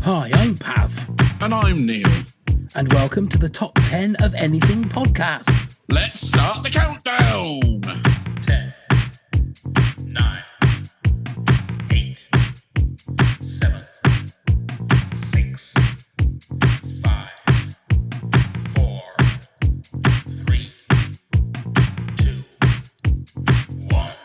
Hi, I'm Pav. And I'm Neil. And welcome to the Top 10 of Anything podcast. Let's start the countdown. 10, 9, 8, 7, 6, 5, 4, 3, 2, 1.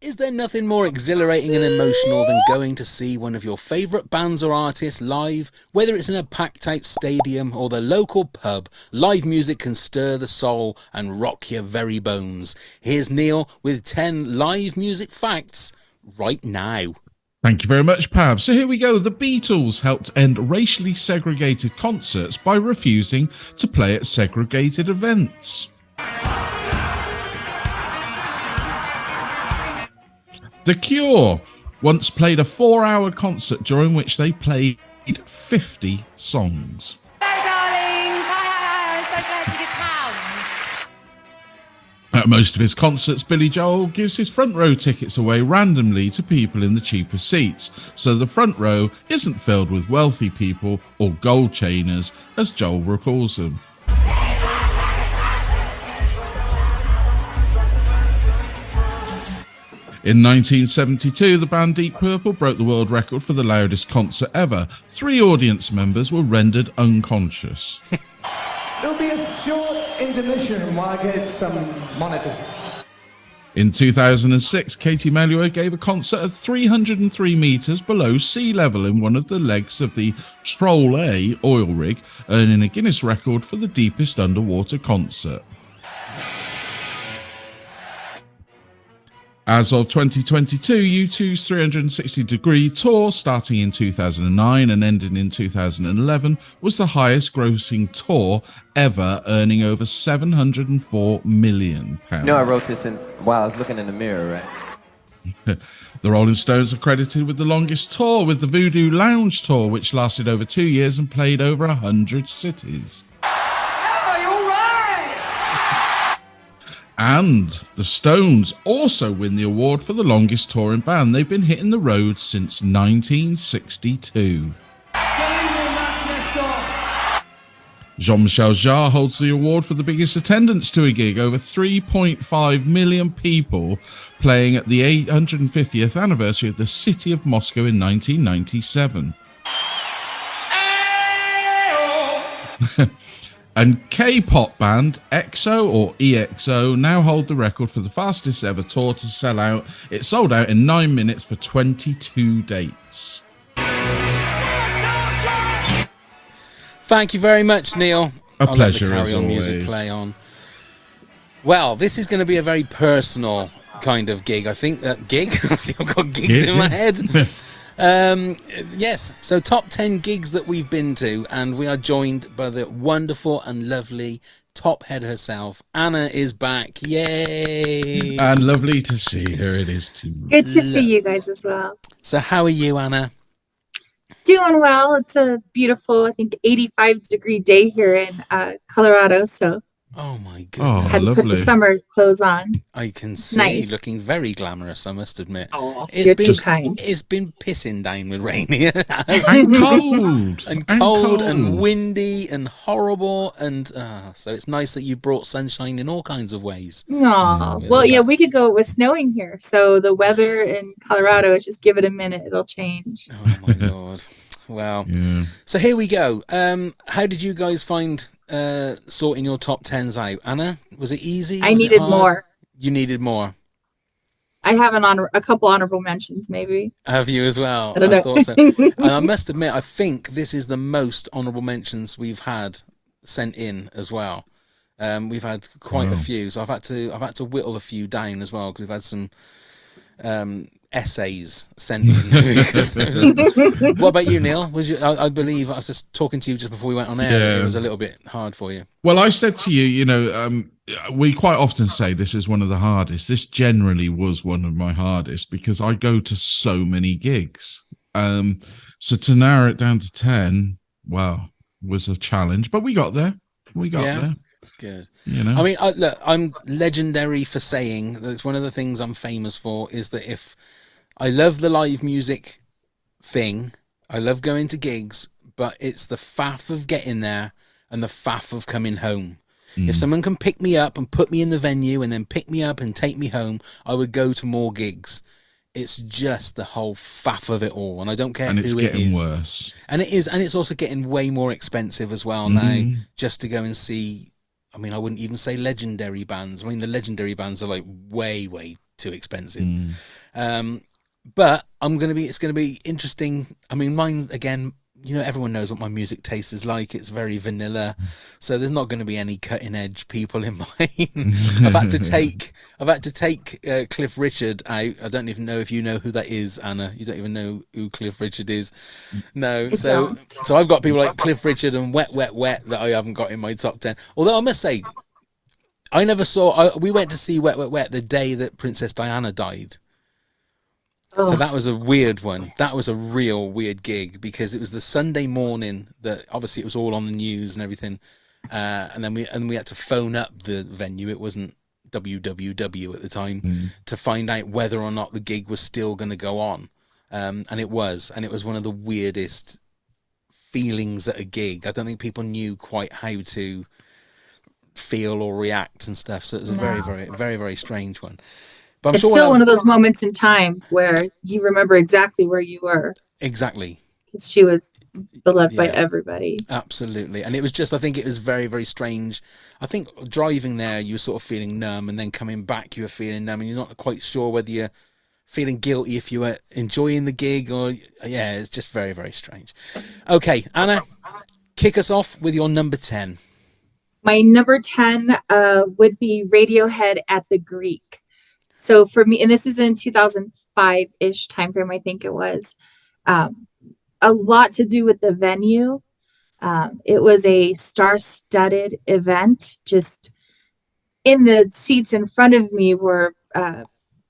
Is there nothing more exhilarating and emotional than going to see one of your favourite bands or artists live? Whether it's in a packed-out stadium or the local pub, live music can stir the soul and rock your very bones. Here's Neil with 10 live music facts right now. Thank you very much, Pav. So here we go. The Beatles helped end racially segregated concerts by refusing to play at segregated events. The Cure once played a 4-hour concert during which they played 50 songs. Hello, darlings. Hi. So glad you could come. At most of his concerts, Billy Joel gives his front row tickets away randomly to people in the cheaper seats, so the front row isn't filled with wealthy people or gold chainers, as Joel recalls them. In 1972, the band Deep Purple broke the world record for the loudest concert ever. 3 audience members were rendered unconscious. There'll be a short intermission while I get some monitors. In 2006, Katie Melua gave a concert at 303 metres below sea level in one of the legs of the Troll A oil rig, earning a Guinness record for the deepest underwater concert. As of 2022, U2's 360-degree tour, starting in 2009 and ending in 2011, was the highest-grossing tour ever, earning over £704 million. No, I wrote this while I was looking in the mirror, right? The Rolling Stones are credited with the longest tour, with the Voodoo Lounge Tour, which lasted over 2 years and played over 100 cities. And the Stones also win the award for the longest touring band. They've been hitting the road since 1962. Jean-Michel Jarre holds the award for the biggest attendance to a gig, over 3.5 million people playing at the 850th anniversary of the city of Moscow in 1997. And K-pop band EXO, or EXO, now hold the record for the fastest ever tour to sell out. It sold out in 9 minutes for 22 dates. Thank you very much, Neil. A I'll pleasure, let the as Carry On always. music play on. Well, this is going to be a very personal kind of gig. I think that gig. See, I've got gigs in my head. Yes, so top 10 gigs that we've been to, and we are joined by the wonderful and lovely top head herself. Anna is back. Yay! And lovely to see her. It is too. Good to see you guys as well. So how are you, Anna? Doing well. It's a beautiful, I think, 85-degree day here in Colorado. So Oh my Oh, goodness. had to put the lovely. summer clothes on. I can see Nice. looking very glamorous, I must admit. Oh, It's you're been too kind. It's been pissing down with rain here. And cold. and cold and windy and horrible, and so it's nice that you brought sunshine in all kinds of ways. Aw. Well, yeah, we could go. It was snowing here, so the weather in Colorado is just give it a minute; it'll change. Oh my god. Well, Yeah. so here we go. How did you guys find sorting your top 10s out? Anna, was it easy? I Was it needed hard? more. You needed more. I have a couple honorable mentions, maybe. Have you as well? I don't know. thought so. And I must admit, I think this is the most honourable mentions we've had sent in as well. We've had quite a few, so I've had to whittle a few down as well, because we've had some essays sent in. What about you, Neil? I believe I was just talking to you just before we went on air. Yeah. It was a little bit hard for you. Well, I said to you, we quite often say this is one of the hardest. This generally was one of my hardest because I go to so many gigs. So to narrow it down to 10, well, was a challenge, but we got there. We got there. Good. I mean, look, I'm legendary for saying that it's one of the things I'm famous for is that if I love the live music thing. I love going to gigs, but it's the faff of getting there and the faff of coming home. If someone can pick me up and put me in the venue and then pick me up and take me home, I would go to more gigs. It's just the whole faff of it all, and I don't care And it's who it getting is. worse. And it is, and it's also getting way more expensive as well now, just to go and see. I mean, I wouldn't even say legendary bands. I mean, the legendary bands are like way, way too expensive. But it's going to be interesting. I mean, mine again. You know, everyone knows what my music taste is like. It's very vanilla, so there's not going to be any cutting edge people in mine. I've had to take Cliff Richard out. I don't even know if you know who that is, Anna. You don't even know who Cliff Richard is. No, so I've got people like Cliff Richard and Wet Wet Wet that I haven't got in my top 10. Although I must say, I never saw. We went to see Wet Wet Wet the day that Princess Diana died. So that was a weird one. That was a real weird gig because it was the Sunday morning that obviously it was all on the news and everything. And then we had to phone up the venue. It wasn't WWW at the time to find out whether or not the gig was still going to go on. And it was one of the weirdest feelings at a gig. I don't think people knew quite how to feel or react and stuff. So it was a very, very, very, very strange one. But I'm it's sure still one of those moments in time where you remember exactly where you were. Exactly. She was beloved by everybody. Absolutely. And it was just, I think it was very, very strange. I think driving there, you were sort of feeling numb, and then coming back, you were feeling numb, and you're not quite sure whether you're feeling guilty if you were enjoying the gig or, it's just very, very strange. Okay, Anna, kick us off with your number 10. My number 10 would be Radiohead at the Greek. So for me, and this is in 2005-ish timeframe, I think it was, a lot to do with the venue. It was a star-studded event. Just in the seats in front of me were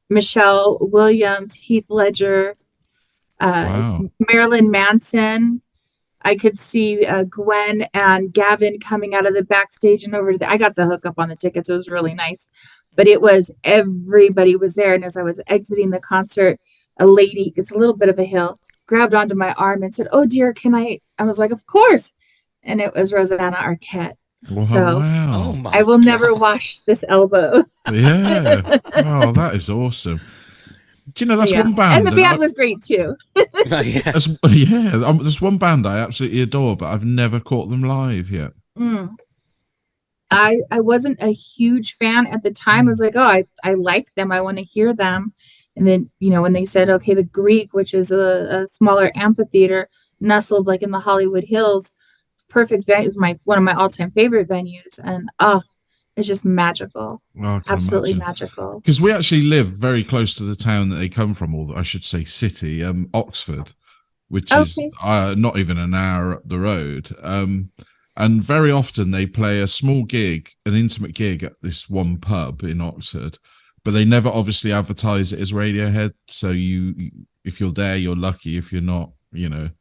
Michelle Williams, Heath Ledger, Marilyn Manson. I could see Gwen and Gavin coming out of the backstage and over to I got the hookup on the tickets. It was really nice. But everybody was there. And as I was exiting the concert, a lady, it's a little bit of a hill, grabbed onto my arm and said, "Oh dear, can I?" I was like, "Of course." And it was Rosanna Arquette. So I will never wash this elbow. Yeah. Oh, that is awesome. Do you know, that's one band. And the band was great too. There's one band I absolutely adore, but I've never caught them live yet. I wasn't a huge fan at the time. I was like, I like them. I want to hear them. And then, when they said, okay, the Greek, which is a smaller amphitheater nestled like in the Hollywood Hills, perfect venue, is one of my all-time favorite venues. And it's just magical. Absolutely magical. Because we actually live very close to the town that they come from, or I should say city, Oxford, which is not even an hour up the road. And very often they play a small gig, an intimate gig at this one pub in Oxford, but they never obviously advertise it as Radiohead. So if you're there, you're lucky. If you're not, and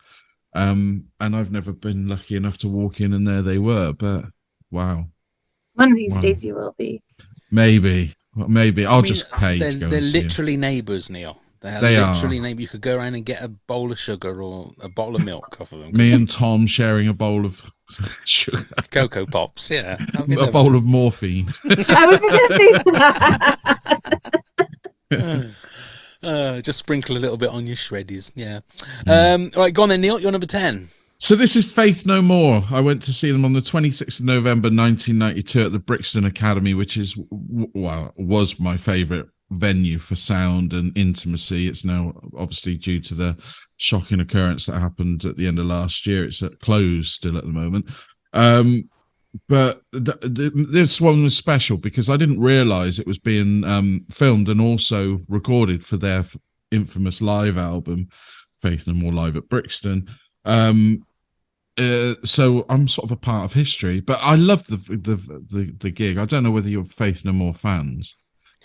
I've never been lucky enough to walk in and there they were, but wow. One of these days you will be. Maybe. I'll just pay to go. They're literally neighbours, Neil. They literally neighbours. You could go around and get a bowl of sugar or a bottle of milk off of them. Me and Tom sharing a bowl of sugar. Cocoa Pops, yeah. A bowl of morphine. I was just going to say that. Just sprinkle a little bit on your shreddies, yeah. All right, go on then, Neil. You're number 10. So this is Faith No More. I went to see them on the 26th of November 1992 at the Brixton Academy, which was my favourite venue for sound and intimacy. It's now obviously due to the shocking occurrence that happened at the end of last year. It's closed still at the moment. But this one was special because I didn't realise it was being filmed and also recorded for their infamous live album, Faith No More Live at Brixton. So I'm sort of a part of history, but I love the gig. I don't know whether you're Faith No More fans.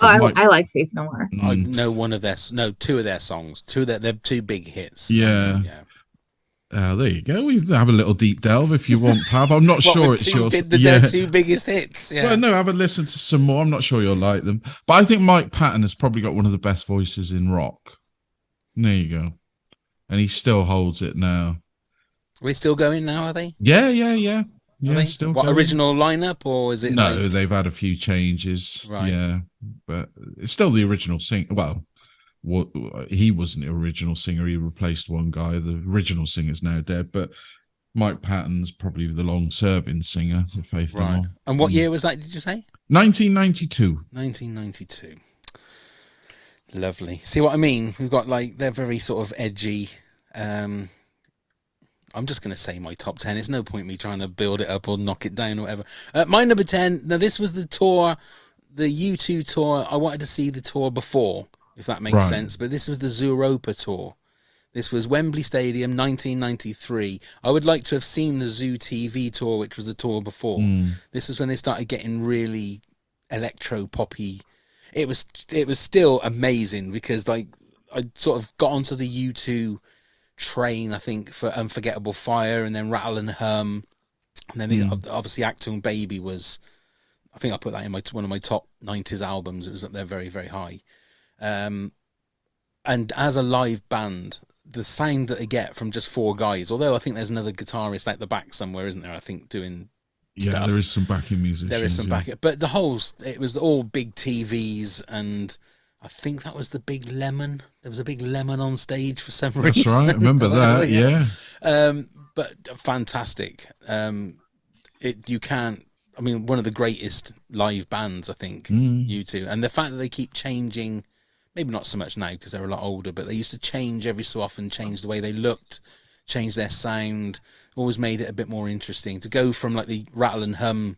I like Faith No More. I know two of their songs, their two big hits. Yeah. There you go. We have a little deep delve if you want, Pav. I'm not sure it's yours. Their two biggest hits. Yeah. Well, no, have a listen to some more. I'm not sure you'll like them, but I think Mike Patton has probably got one of the best voices in rock. There you go. And he still holds it now. Are they still going now, are they? Yeah. Are they? Still what, going. original lineup, or is it No, like... they've had a few changes. Right. Yeah, but it's still the original singer. Well, what he wasn't the original singer. He replaced one guy. The original singer's now dead, but Mike Patton's probably the long-serving singer of Faith No Right. More. And what year was that, did you say? 1992. 1992. Lovely. See what I mean? We've got like, they're very sort of edgy. I'm just going to say my top 10. There's no point me trying to build it up or knock it down or whatever. My number 10. Now, this was the tour, the U2 tour. I wanted to see the tour before, if that makes sense. But this was the Zooropa tour. This was Wembley Stadium, 1993. I would like to have seen the Zoo TV tour, which was the tour before. This was when they started getting really electro-poppy. It was still amazing because, like, I sort of got onto the U2 train, I think, for Unforgettable Fire, and then Rattle and Hum, and then obviously Acton Baby was, I think I put that in one of my top 90s albums. It was up there very, very high. And as a live band, the sound that they get from just four guys, although I think there's another guitarist at the back somewhere, isn't there, I think, doing stuff. There is some backing musicians. There is some backing, but it was all big TVs, and I think that was the Big Lemon. There was a Big Lemon on stage for some reason. That's right, I remember that, yeah. But fantastic. You can't, I mean, one of the greatest live bands, I think, U2. And the fact that they keep changing, maybe not so much now because they're a lot older, but they used to change every so often, change the way they looked, change their sound, always made it a bit more interesting. To go from like the Rattle and Hum,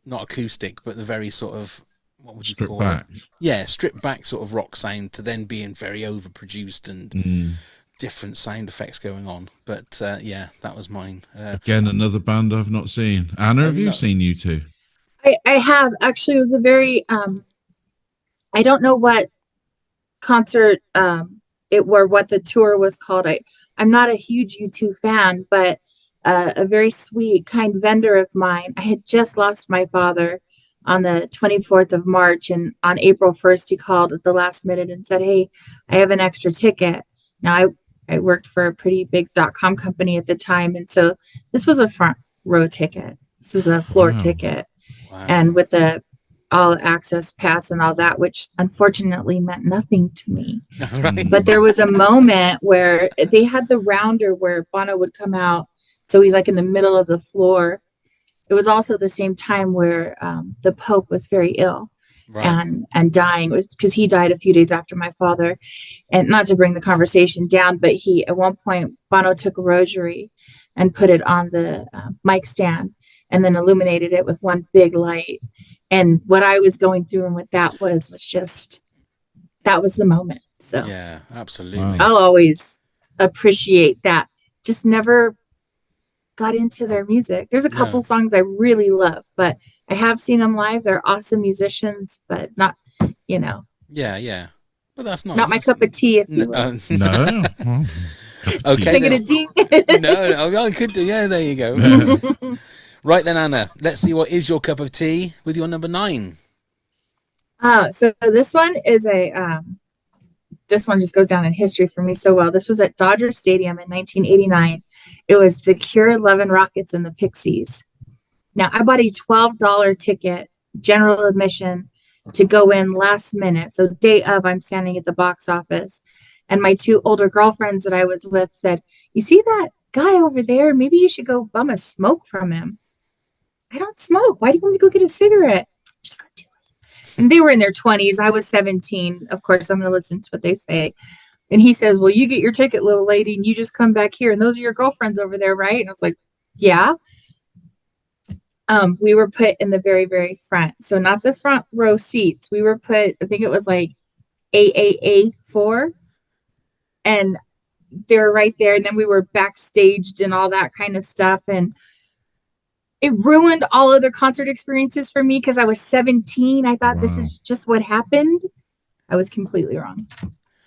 not acoustic, but the very sort of, what would you call it? Yeah, stripped back sort of rock sound, to then being very overproduced and different sound effects going on. But yeah, that was mine. Again, another band I've not seen. Anna, have you seen U2? I have. Actually, it was a very, I don't know what concert what the tour was called. I'm not a huge U2 fan, but a very sweet, kind vendor of mine. I had just lost my father on the 24th of March, and on April 1st, he called at the last minute and said, "Hey, I have an extra ticket." Now, I worked for a pretty big .com company at the time, and so this was a front row ticket. This is a floor ticket, and with the all access pass and all that, which unfortunately meant nothing to me. Right. But there was a moment where they had the rounder where Bono would come out, so he's like in the middle of the floor. It was also the same time where the Pope was very ill and dying. It was because he died a few days after my father. And not to bring the conversation down, but at one point, Bono took a rosary and put it on the mic stand and then illuminated it with one big light. And what I was going through and what that was just, that was the moment. So yeah, absolutely. I'll always appreciate that. Just never got into their music. There's a couple songs I really love, but I have seen them live. They're awesome musicians, but not, Yeah. But that's nice. Not my cup of tea, if you will. No. Okay. Thinking of tea. No, I could do. Yeah, there you go. Right then, Anna, let's see what is your cup of tea with your number 9. So this one is this one just goes down in history for me so well. This was at Dodger Stadium in 1989. It was The Cure, Love and Rockets, and the Pixies. Now, I bought a $12 ticket, general admission, to go in last minute. So day of, I'm standing at the box office. And my 2 older girlfriends that I was with said, "You see that guy over there? Maybe you should go bum a smoke from him." "I don't smoke. Why do you want me to go get a cigarette?" "Just go do it." And they were in their 20s. I was 17. Of course, I'm going to listen to what they say. And he says, "Well, you get your ticket, little lady, and you just come back here. And those are your girlfriends over there, right?" And I was like, "Yeah." We were put in the very, very front. So not the front row seats. We were put, I think it was like AAA4. And they're right there. And then we were backstaged and all that kind of stuff. And it ruined all other concert experiences for me because I was 17. I thought this is just what happened. I was completely wrong.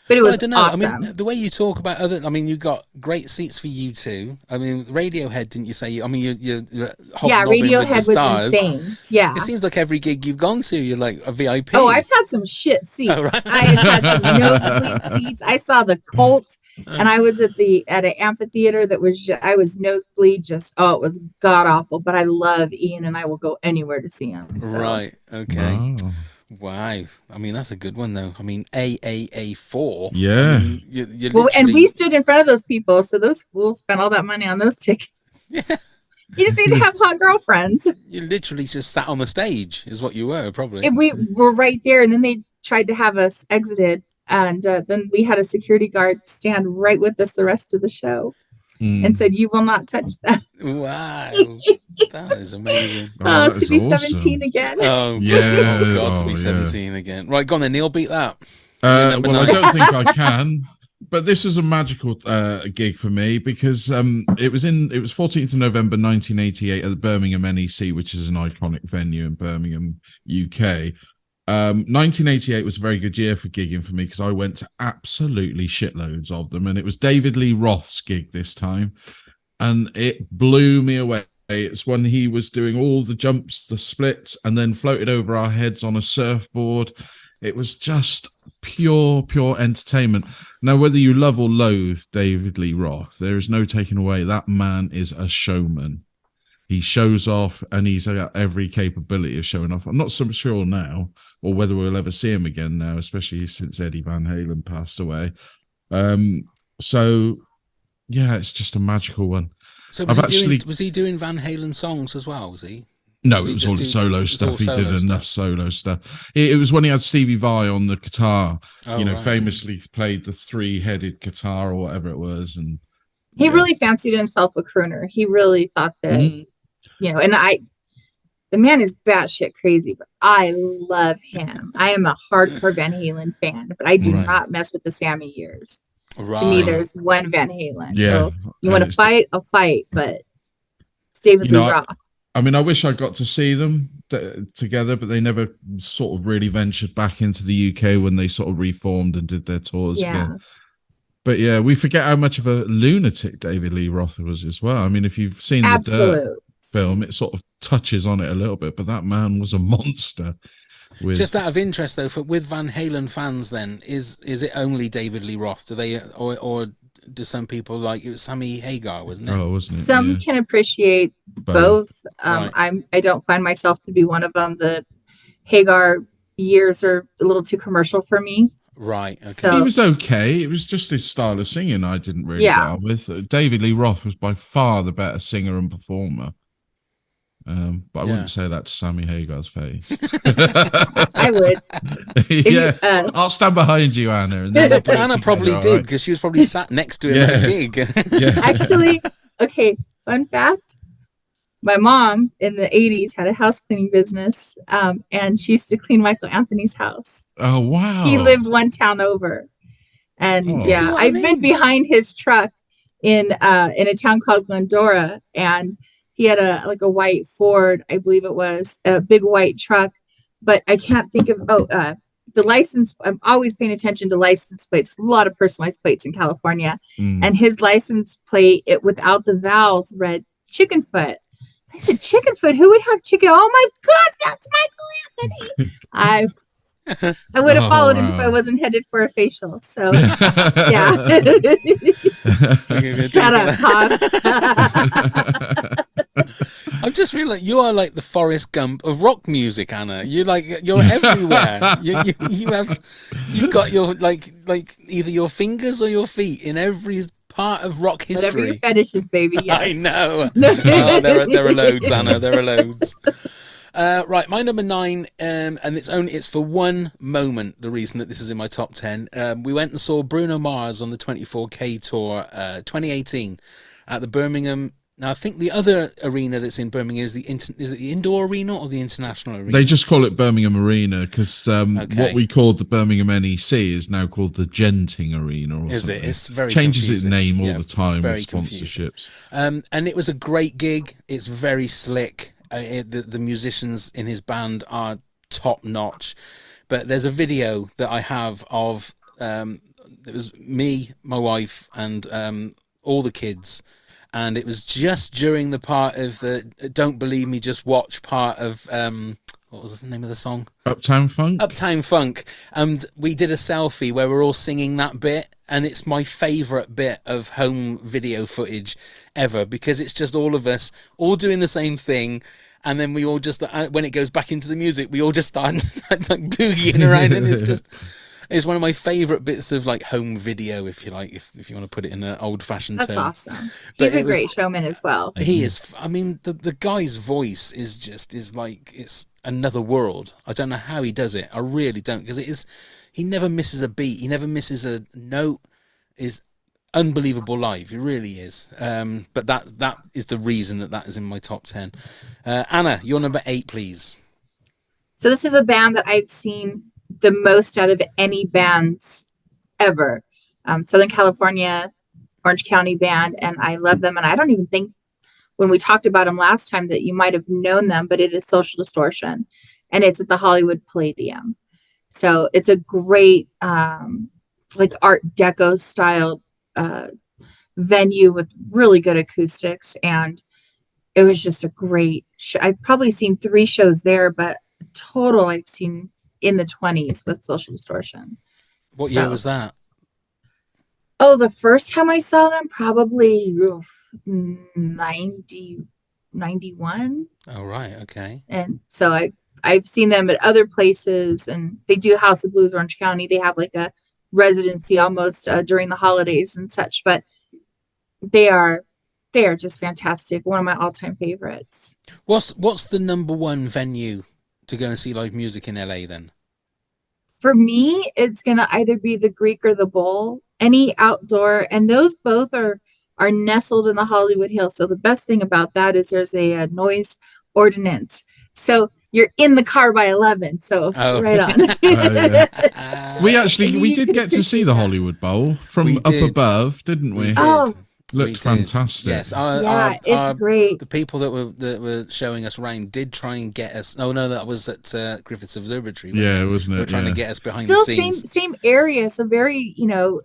But it Well, I was don't know. awesome. I mean, the way you talk about other, I mean, you got great seats for you two. I mean, Radiohead, didn't you say? I mean, you're Yeah, hobnobbing with the Radiohead was stars. insane. Yeah. It seems like every gig you've gone to, you're like a VIP. Oh, I've had some shit seats. Oh, right. I've had some nosebleed seats. I saw the Cult, and I was at an amphitheater that was I was nosebleed. Just it was god awful. But I love Ian, and I will go anywhere to see him. So. Right. Okay. Wow. Wow. I mean, that's a good one, though. I mean, AAA4. Yeah. I mean, you Well, and we literally- stood in front of those people, so those fools spent all that money on those tickets. Yeah. You just need to have hot girlfriends. You literally just sat on the stage, is what you were, probably. And we were right there, and then they tried to have us exited, and then we had a security guard stand right with us the rest of the show and said, "You will not touch that." Wow. That is amazing. Oh, that To is be awesome. 17 again. Oh, Yeah. oh God, to be Oh, 17 again. Right, go on then, Neil, beat that. Well, I nine. don't think I can. But this was a magical gig for me because it was 14th of November 1988 at the Birmingham NEC, which is an iconic venue in Birmingham, UK. 1988 was a very good year for gigging for me because I went to absolutely shitloads of them, and it was David Lee Roth's gig this time, and it blew me away. It's when he was doing all the jumps, the splits, and then floated over our heads on a surfboard. It was just pure entertainment. Now, whether you love or loathe David Lee Roth, there is no taking away. That man is a showman. He shows off, and he's got every capability of showing off. I'm not so sure now, or whether we'll ever see him again now, especially since Eddie Van Halen passed away. So, yeah, it's just a magical one. So was he doing Van Halen songs as well, was he? No, Did it he was just all do- solo it was stuff. all He did solo enough stuff? solo stuff. It was when he had Stevie Vai on the guitar. Oh, You know, right. famously played the three-headed guitar or whatever it was, and He really fancied himself a crooner. He really thought that, you know, and the man is batshit crazy, but I love him. I am a hardcore Van Halen fan, but I do Right. not mess with the Sammy years. Right. To me, there's one Van Halen. Yeah. So you want And to it's- fight, I'll fight, but it's David You know, Lee Roth. I mean, I wish I got to see them together, but they never sort of really ventured back into the UK when they sort of reformed and did their tours Yeah. again. But yeah, we forget how much of a lunatic David Lee Roth was as well. I mean, if you've seen the Dirt Absolute. film, it sort of touches on it a little bit, but that man was a monster. Just out of interest, though, with Van Halen fans, then is it only David Lee Roth? Do they or do some people like it was Sammy Hagar, wasn't it? Oh, wasn't it? Some Yeah. can appreciate both. Right. I don't find myself to be one of them. The Hagar years are a little too commercial for me. Right. Okay. So He was okay. It was just his style of singing I didn't really get on with. David Lee Roth was by far the better singer and performer. But I wouldn't say that to Sammy Hagar's face. I would. Yeah, I'll stand behind you, Anna. And then we'll put it Anna together, probably all did right? because she was probably sat next to him at a gig. Yeah. Actually, okay, fun fact. My mom in the 80s had a house cleaning business, and she used to clean Michael Anthony's house. Oh, wow. He lived one town over. And Oh. See yeah, what I I've been mean? behind his truck in a town called Glendora, and he had a white Ford, I believe it was, a big white truck, but I can't think of the license. I'm always paying attention to license plates. A lot of personalized plates in California, and his license plate, it without the vowels, read Chickenfoot. I said, Chickenfoot? Who would have chicken? Oh my God, that's Michael Anthony. I would have Oh, followed him if wow. I wasn't headed for a facial. So yeah. Shut up, Pop. I've just realized you are like the Forrest Gump of rock music, Anna. You're everywhere. You've got your like either your fingers or your feet in every part of rock Whatever your history. fetish is, baby. Yes. I know. Oh, there are loads, Anna. There are loads. Right, my number 9, and it's for one moment. The reason that this is in my top 10, we went and saw Bruno Mars on the 24K tour, 2018, at the Birmingham. Now I think the other arena that's in Birmingham is it the indoor arena or the international arena? They just call it Birmingham Arena because what we called the Birmingham NEC is now called the Genting Arena. Or Is something. it? It's very changes its confusing. name all Yeah, the time very with confusing. sponsorships. And it was a great gig. It's very slick. The musicians in his band are top notch. But there's a video that I have of it was me, my wife, and all the kids. And it was just during the part of the "Don't Believe Me, Just Watch" part of what was the name of the song? Uptown Funk. Uptown Funk. And we did a selfie where we're all singing that bit, and it's my favourite bit of home video footage ever, because it's just all of us all doing the same thing. And then we all just, when it goes back into the music, we all just start like boogieing around, and it's one of my favourite bits of like home video, if you like, if you want to put it in an old-fashioned term. That's awesome. But He's a great showman as well. He is. I mean, the guy's voice is like, it's another world. I don't know how he does it. I really don't, because he never misses a beat. He never misses a note. Is unbelievable live. He really is. But that is the reason that is in my top 10. Anna, your number 8, please. So this is a band that I've seen the most out of any bands ever. Southern California, Orange County band, and I love them. And I don't even think when we talked about them last time that you might have known them, but it is Social Distortion, and it's at the Hollywood Palladium. So it's a great like Art Deco style venue with really good acoustics, and it was just a great show. I've probably seen 3 shows there, but total I've seen in the 20s with Social Distortion. What year was that? Oh, the first time I saw them, probably 91. Oh, right. Okay. And so I've seen them at other places, and they do House of Blues Orange County. They have like a residency almost during the holidays and such, but they are just fantastic. One of my all-time favorites. What's the number one venue to go and see live music in LA then? For me, it's gonna either be the Greek or the Bowl. Any outdoor, and those both are nestled in the Hollywood Hills. So the best thing about that is there's a noise ordinance. So you're in the car by 11. So right on. We did get to see the Hollywood Bowl from up above, didn't we? Oh, looked fantastic. Yes, it's great. The people that were showing us around did try and get us. Oh no, that was at Griffith's Observatory. Yeah, wasn't it? They were trying to get us behind Still the scenes. Same area, so very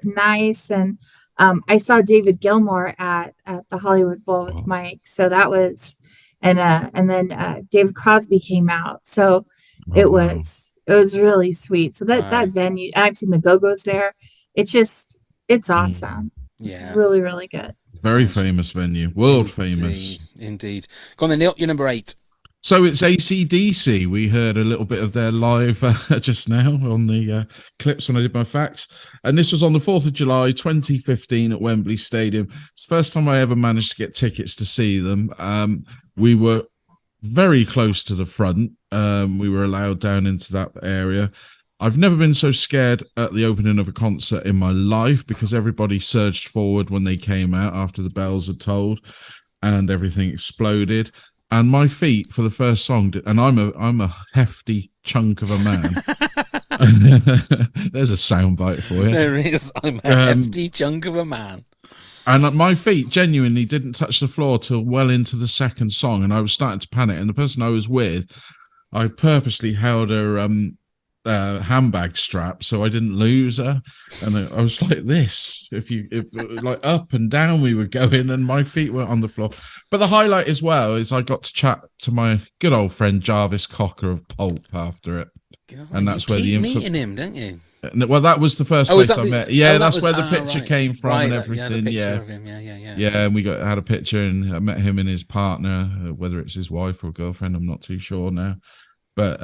nice. And I saw David Gilmour at the Hollywood Bowl with Mike, so that was, and then David Crosby came out, so it was really sweet. So that venue, and I've seen the Go-Go's there. It's awesome. Yeah, it's really, really good. Very famous venue, world famous. Indeed. Go on then, Neil, you're number 8. So it's AC/DC. We heard a little bit of their live just now on the clips when I did my facts. And this was on the 4th of July, 2015 at Wembley Stadium. It's the first time I ever managed to get tickets to see them. We were very close to the front. We were allowed down into that area. I've never been so scared at the opening of a concert in my life, because everybody surged forward when they came out after the bells had tolled and everything exploded. And my feet for the first song, and I'm a hefty chunk of a man. There's a soundbite for you. There is. I'm a hefty chunk of a man. And my feet genuinely didn't touch the floor till well into the second song, and I was starting to panic. And the person I was with, I purposely held her handbag strap so I didn't lose her, and I was like this, like up and down we were going, and my feet were on the floor. But the highlight as well is I got to chat to my good old friend Jarvis Cocker of Pulp after it. God, and that's where the meeting him, don't you? Well, that was the first place I met. Yeah, that's where the picture came from, and everything. Yeah, and we had a picture, and I met him and his partner, whether it's his wife or girlfriend, I'm not too sure now, but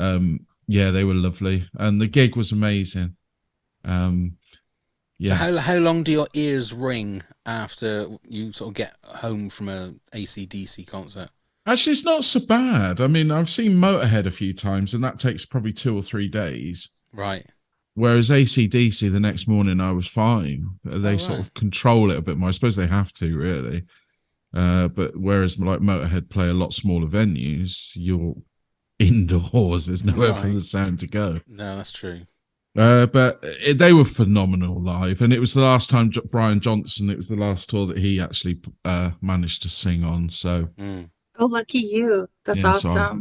yeah, they were lovely, and the gig was amazing. Yeah. So how long do your ears ring after you sort of get home from a AC/DC concert? Actually, it's not so bad. I mean, I've seen Motorhead a few times, and that takes probably 2 or 3 days. Right. Whereas AC/DC, the next morning, I was fine. They sort of control it a bit more. I suppose they have to, really. But whereas like Motorhead play a lot smaller venues, you're indoors. There's nowhere for the sound to go. No, that's true. But they were phenomenal live, and it was the last time Brian Johnson. It was the last tour that he actually managed to sing on. So, oh, lucky you! That's awesome. So I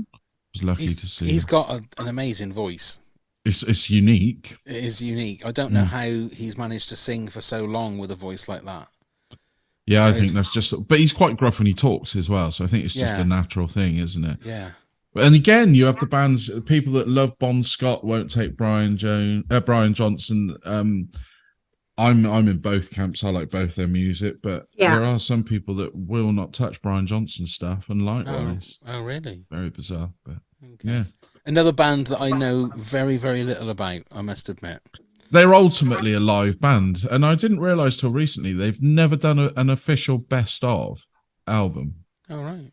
was lucky to see. He's got an amazing voice. It's unique. It is unique. I don't know how he's managed to sing for so long with a voice like that. Yeah, I think that's just. But he's quite gruff when he talks as well, so I think it's just Yeah. a natural thing, isn't it? Yeah. And again, you have the bands, people that love Bon Scott won't take Brian Johnson. I'm in both camps. I like both their music, but there are some people that will not touch Brian Johnson's stuff, and likewise. Oh, really? Very bizarre, but Okay. yeah. Another band that I know very, very little about, I must admit. They're ultimately a live band, and I didn't realize till recently they've never done an official best of album. Oh, right.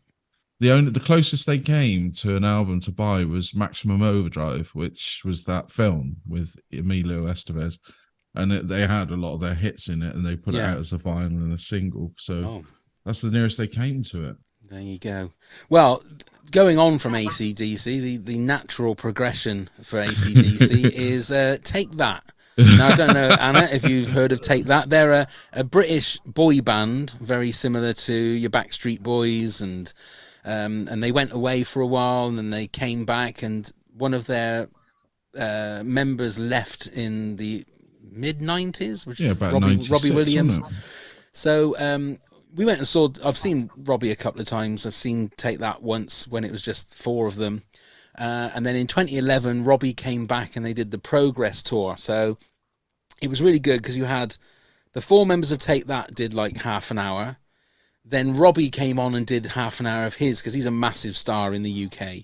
The closest they came to an album to buy was Maximum Overdrive, which was that film with Emilio Estevez, and they had a lot of their hits in it, and they put it out as a vinyl and a single. So that's the nearest they came to it. There you go. Well, going on from AC/DC, the natural progression for AC/DC is Take That. Now, I don't know, Anna, if you've heard of Take That. They're a British boy band, very similar to your Backstreet Boys, and they went away for a while, and then they came back, and one of their members left in the mid-90s, which is about Robbie Williams. Wasn't it? So we went and saw. I've seen Robbie a couple of times. I've seen Take That once when it was just four of them. And then in 2011, Robbie came back and they did the Progress Tour. So it was really good because you had the four members of Take That did like half an hour. Then Robbie came on and did half an hour of his because he's a massive star in the UK.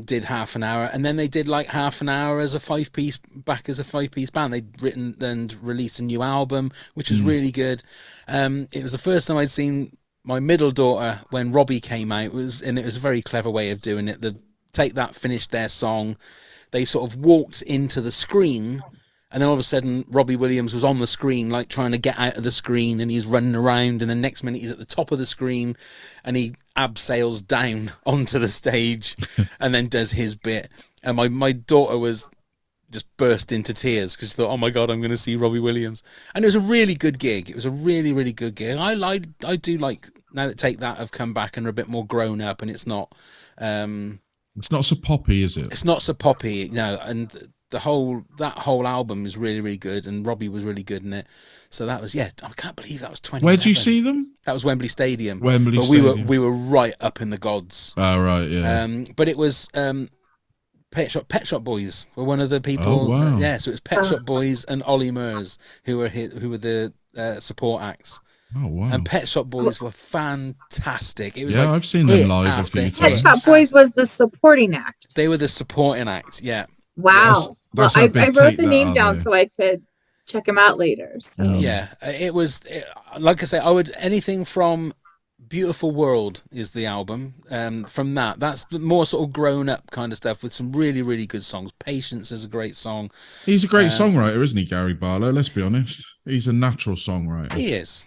Did half an hour. And then they did like half an hour as a five-piece band. They'd written and released a new album, which was really good. It was the first time I'd seen my middle daughter when Robbie came out. And it was a very clever way of doing it. Take That finished their song. They sort of walked into the screen, and then all of a sudden Robbie Williams was on the screen, like trying to get out of the screen, and he's running around, and the next minute he's at the top of the screen and he abseils down onto the stage and then does his bit. And my daughter was just burst into tears because she thought, oh my God, I'm going to see Robbie Williams. And it was a really good gig. It was a really, really good gig. I do like, now that Take That have come back and are a bit more grown up, and it's not it's not so poppy, is it? It's not so poppy, no. And that whole album is really, really good, and Robbie was really good in it. So that was, I can't believe that was 20. Where did you see them? That was Wembley Stadium. But Stadium. we were right up in the gods. Oh right, yeah. But it was Pet Shop Boys were one of the people. Oh, wow. So it was Pet Shop Boys and Ollie Murs who were the support acts. Oh wow! And Pet Shop Boys were fantastic. It was I've seen them live a few Pet times. Shop Boys was the supporting act. They were the supporting act. Yeah. Wow. That's I how big wrote Take the That name are, down though. so I could check them out later. So. Yeah, it was like I say. I would anything from Beautiful World is the album. From that's the more sort of grown up kind of stuff with some really, really good songs. Patience is a great song. He's a great songwriter, isn't he, Gary Barlow? Let's be honest. He's a natural songwriter. He is.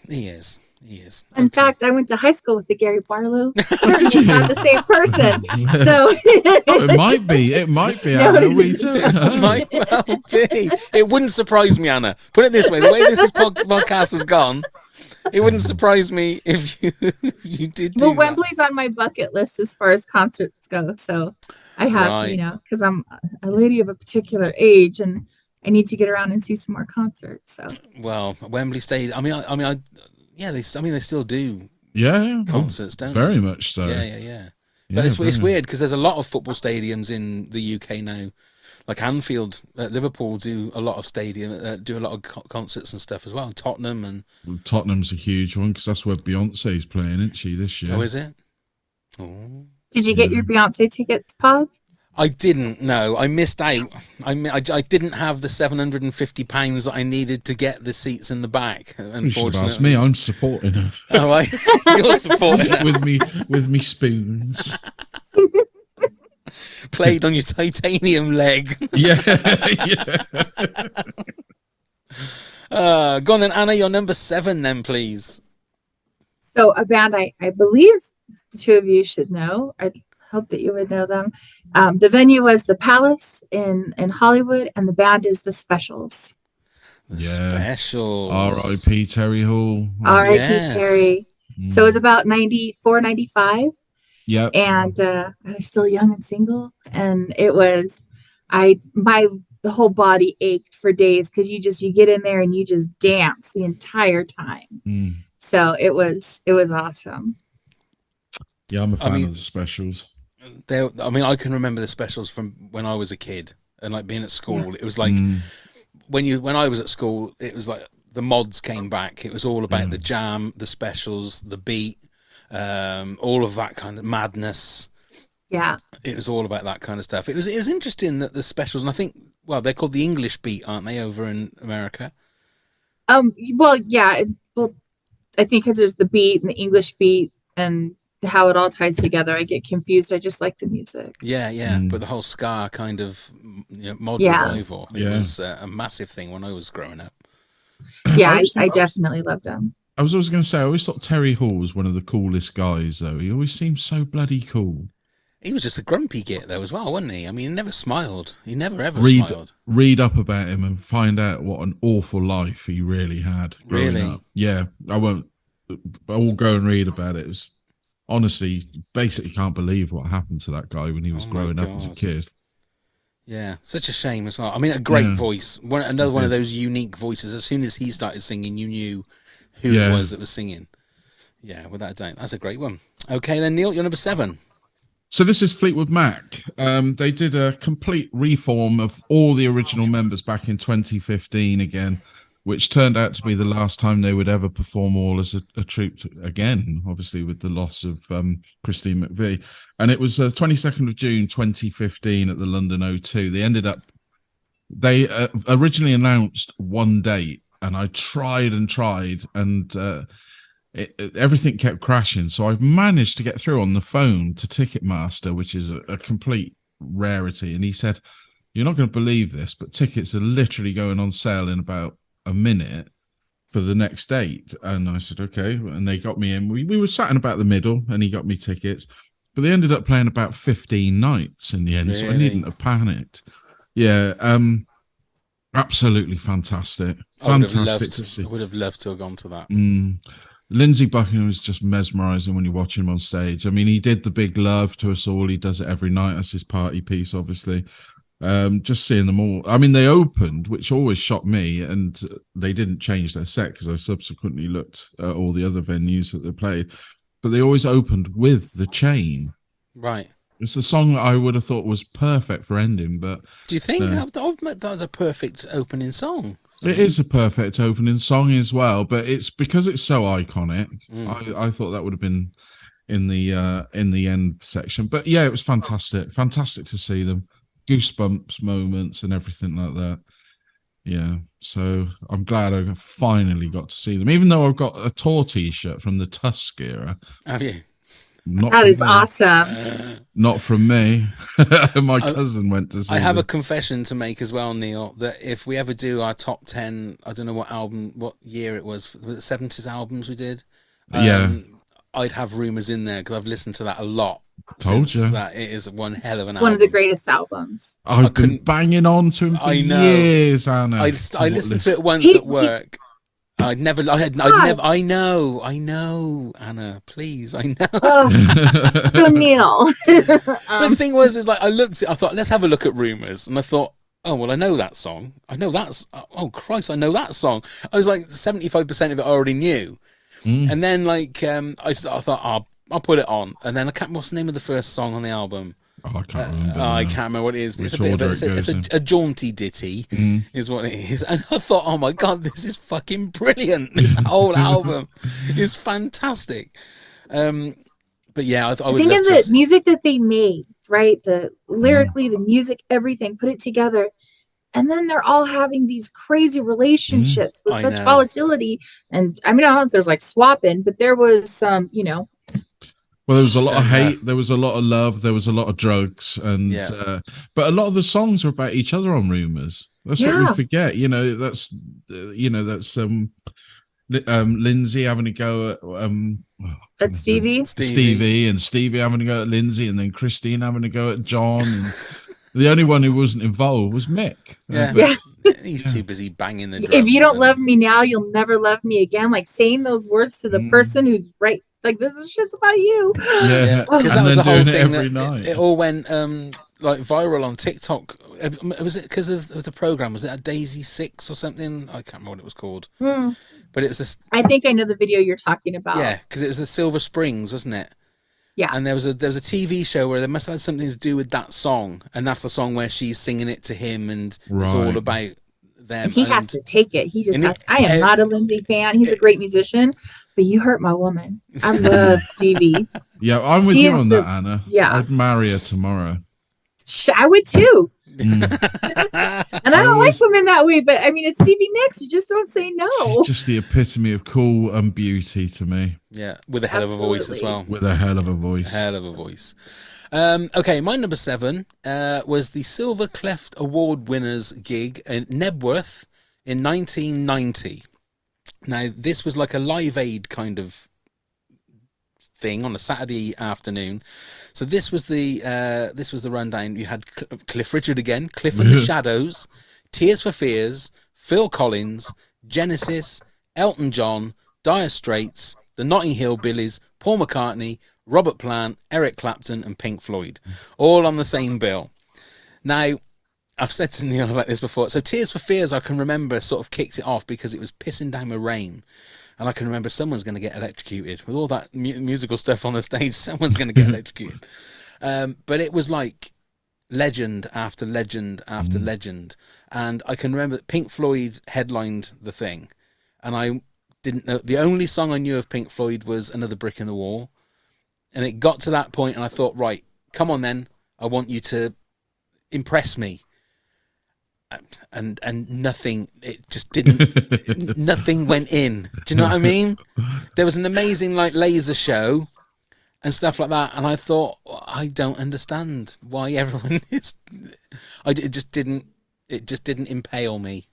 In fact, I went to high school with the Gary Barlow. It's not the same person. So it might be. Anna, we don't know. It might well be. It wouldn't surprise me, Anna. Put it this way: the way this podcast has gone, it wouldn't surprise me if you did. Well, Wembley's on my bucket list as far as concerts go. So I have, Right. because I'm a lady of a particular age and I need to get around and see some more concerts. So Well, Wembley Stadium. They still do Yeah, concerts, don't very they? much so. Yeah. But it's weird because there's a lot of football stadiums in the UK now. Like Anfield, Liverpool do a lot of do a lot of concerts and stuff as well. Tottenham and Tottenham's a huge one because that's where Beyonce's playing, isn't she, this year? oh, is it? Oh, did you get your Beyonce tickets, Pav? I didn't. No, I missed out. I didn't have the £750 that I needed to get the seats in the back. You should Unfortunately, have asked me. I'm supporting her. Oh, right. You're supporting it. with me spoons. Played on your titanium leg. Yeah. Go on then, Anna. You're number 7 then, please. So a band I believe the two of you should know. I hope that you would know them. The venue was the Palace in Hollywood, and the band is the Specials. The Yeah. Specials. R.I.P. Terry Hall. R.I.P. Yes. Terry. So it was about 94, 95. Yep. And I was still young and single, and it was The whole body ached for days because you get in there and you just dance the entire time. So it was awesome. Yeah, I'm a fan of the specials. I can remember the specials from when I was a kid and like being at school. It was like when I was at school, it was like the mods came back. It was all about the jam, the specials, the beat, all of that kind of madness. Yeah, it was all about that kind of stuff. It was interesting that the specials, and I think, well, they're called the English beat, aren't they, over in America? Well, yeah. Well, I think because there's the beat and the English beat and how it all ties together, I get confused. I just like the music. Yeah. But the whole ska kind of mod revival, it was a massive thing when I was growing up. Yeah, I definitely loved them. I was always going to say, I always thought Terry Hall was one of the coolest guys, though. He always seemed so bloody cool. He was just a grumpy git, though, as well, wasn't he? I mean, he never smiled. He never, ever smiled. Read up about him and find out what an awful life he really had growing up. Yeah, I will go and read about it. It was, honestly, basically can't believe what happened to that guy when he was growing up as a kid. Yeah, such a shame as well. I mean, a great voice. Another one of those unique voices. As soon as he started singing, you knew who it was that was singing. Yeah, without a doubt. That's a great one. Okay, then, Neil, you're number 7. So this is Fleetwood Mac. They did a complete reform of all the original members back in 2015 again, which turned out to be the last time they would ever perform all as a troupe again, obviously with the loss of Christine McVie. And it was 22nd of June 2015 at the London O2. They originally announced one date, and I tried, and everything kept crashing. So I've managed to get through on the phone to Ticketmaster, which is a complete rarity. And he said, "You're not going to believe this, but tickets are literally going on sale in about a minute for the next date." And I said, okay. And they got me in. We were sat in about the middle, and he got me tickets. But they ended up playing about 15 nights in the end, so I needn't have panicked. Yeah, absolutely fantastic. Fantastic to see. I would have loved to have gone to that. Lindsey Buckingham was just mesmerising when you watch him on stage. I mean, he did the Big Love to us all. He does it every night. That's his party piece, obviously. Just seeing them all. I mean, they opened, which always shocked me, and they didn't change their set because I subsequently looked at all the other venues that they played. But they always opened with The Chain. Right. It's the song that I would have thought was perfect for ending. But do you think that was a perfect opening song? It is a perfect opening song as well, but it's because it's so iconic. I thought that would have been in the end section. But yeah, it was fantastic to see them. Goosebumps moments and everything like that. Yeah, so I'm glad I finally got to see them, even though I've got a tour T-shirt from the Tusk era. Have you? That is awesome. Not from me. My cousin went to see I have them. a confession to make as well, Neil, that if we ever do our top 10, I don't know what year it was the 70s albums we did. I'd have Rumours in there because I've listened to that a lot. Told you that it is one hell of an album. One of the greatest albums. I've been banging on to him for years, Anna. I listened to it once at work. I know, Anna, please, I know. So Neil. But the thing was, I thought, let's have a look at Rumours. And I thought, oh, well, I know that song. I know oh, Christ, I know that song. I was like, 75% of it I already knew. And then, I thought, I'll put it on. And then what's the name of the first song on the album? Oh, I can't remember. I can't remember what it is. But it's a jaunty ditty, is what it is. And I thought, oh my God, this is fucking brilliant. This whole album is fantastic. But yeah, I would think of the music that they made, right? The lyrically, the music, everything, put it together. And then they're all having these crazy relationships with such volatility. And I mean, I don't know if there's like swapping, but there was some, Well, there was a lot of hate, there was a lot of love, there was a lot of drugs, and but a lot of the songs were about each other on Rumours. That's what we forget. That's Lindsay having a go at Stevie, and Stevie having a go at Lindsay, and then Christine having a go at John. And the only one who wasn't involved was Mick. He's too busy banging the drums. If you don't love me now, you'll never love me again. Like saying those words to the person who's right. Like, this is shit's about you. Yeah, because that was the whole thing. It all went like viral on TikTok. Was it because of the program? Was it a Daisy 6 or something? I can't remember what it was called. But it was this. I think I know the video you're talking about. Yeah, because it was the Silver Springs, wasn't it? Yeah. And there was a TV show where they must have had something to do with that song, and that's the song where she's singing it to him, and it's all about them. He has to take it. He just has to. I am not a Lindsay fan. He's a great musician, but you hurt my woman. I love Stevie. Yeah, I'm with you on that, Anna. Yeah. I'd marry her tomorrow. I would too. And I don't like women that way, but I mean, it's Stevie Nicks. You just don't say no. She's just the epitome of cool and beauty to me. Yeah, with a hell of a voice as well. With a hell of a voice. Hell of a voice. Okay, my number 7 was the Silver Cleft Award winners gig in Nebworth in 1990. Now, this was like a Live Aid kind of thing on a Saturday afternoon. So this was the rundown. You had Cliff Richard again, Cliff and the Shadows, Tears for Fears, Phil Collins, Genesis, Elton John, Dire Straits, the Notting Hill Billies, Paul McCartney, Robert Plant, Eric Clapton, and Pink Floyd, all on the same bill. Now, I've said to Neil about this before. So Tears for Fears, I can remember, sort of kicked it off because it was pissing down with rain. And I can remember someone's going to get electrocuted. With all that musical stuff on the stage, someone's going to get electrocuted. But it was like legend after legend after legend. And I can remember that Pink Floyd headlined the thing. And I didn't know. The only song I knew of Pink Floyd was Another Brick in the Wall. And it got to that point, and I thought, right, come on then. I want you to impress me. And nothing, it just didn't, nothing went in. Do you know what I mean? There was an amazing like laser show and stuff like that, and I thought, I don't understand why everyone is. It just didn't impale me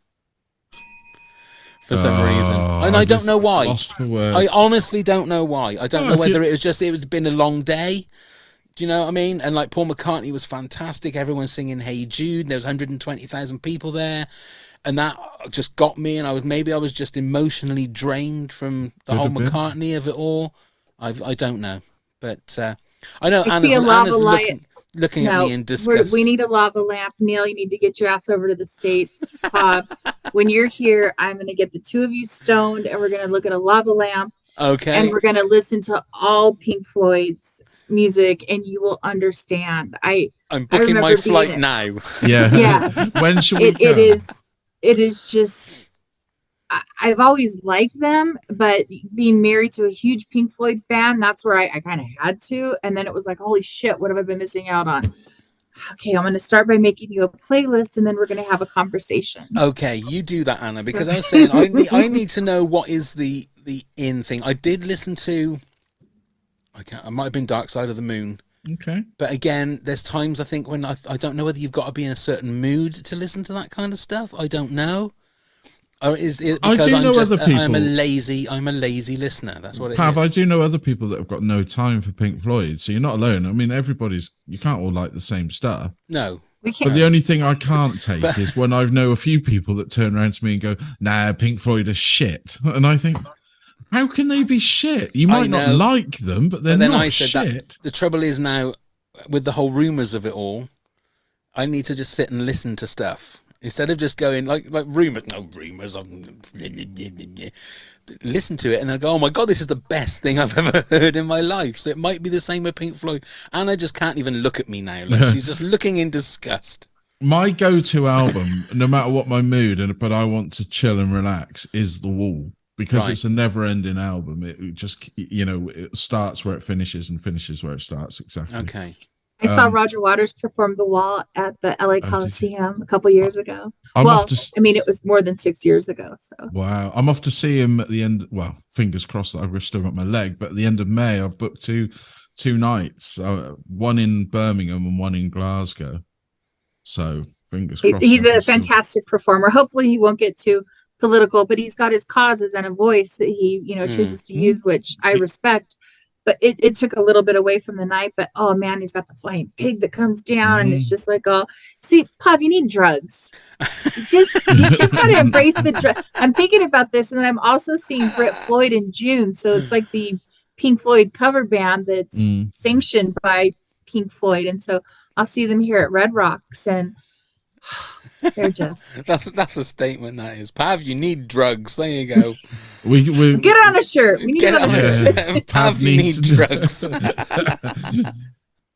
for some reason, and I don't know why. Lost for words. I honestly don't know why. I don't know whether it was been a long day. Do you know what I mean? And like Paul McCartney was fantastic. Everyone singing "Hey Jude." There was 120,000 people there, and that just got me. And I was just emotionally drained from the whole McCartney of it all. I don't know, but I know Anna's looking at me in disgust. We need a lava lamp, Neil. You need to get your ass over to the States. When you're here, I'm going to get the two of you stoned, and we're going to look at a lava lamp. Okay. And we're going to listen to all Pink Floyd's music, and you will understand. I'm booking my flight now. Yeah. Yes. When should we go? It is just, I've always liked them, but being married to a huge Pink Floyd fan, that's where I kind of had to. And then it was like, holy shit, what have I been missing out on? Okay, I'm going to start by making you a playlist, and then we're going to have a conversation. Okay, you do that, Anna, because I was saying I need to know what is the in thing. I did listen to, I might have been Dark Side of the Moon. Okay. But again, there's times I think when I don't know whether you've got to be in a certain mood to listen to that kind of stuff. I don't know. Or is it because other people. I'm a lazy listener. That's what it is. I do know other people that have got no time for Pink Floyd, so you're not alone. I mean, you can't all like the same stuff. No. We can't. But the only thing I can't take is when I know a few people that turn around to me and go, nah, Pink Floyd is shit. And I think, how can they be shit? You might not like them, but they're not shit. The trouble is now, with the whole rumours of it all, I need to just sit and listen to stuff. Instead of just going, like rumours, listen to it and I go, oh my God, this is the best thing I've ever heard in my life. So it might be the same with Pink Floyd. Anna just can't even look at me now. Like, she's just looking in disgust. My go-to album, no matter what my mood, but I want to chill and relax, is The Wall. Because it's a never-ending album. It just, it starts where it finishes and finishes where it starts. Exactly. Okay. I saw Roger Waters perform The Wall at the LA Coliseum a couple years ago. I mean, it was more than 6 years ago. So wow, I'm off to see him at the end. Well, fingers crossed that I've still got my leg. But at the end of May, I've booked two nights, one in Birmingham and one in Glasgow. So fingers crossed. He's a fantastic performer. Hopefully, he won't get too political, but he's got his causes and a voice that he, chooses to use, which I respect. But it took a little bit away from the night. But oh man, he's got the flying pig that comes down, and it's just like, oh, see, Pop, you need drugs. You just gotta embrace the drug. I'm thinking about this, and then I'm also seeing Brit Floyd in June. So it's like the Pink Floyd cover band that's sanctioned by Pink Floyd, and so I'll see them here at Red Rocks, and they're just That's a statement. That is, Pav. You need drugs. There you go. We get on a shirt. We need Get it on on a a shirt. shirt. Pav, you need drugs.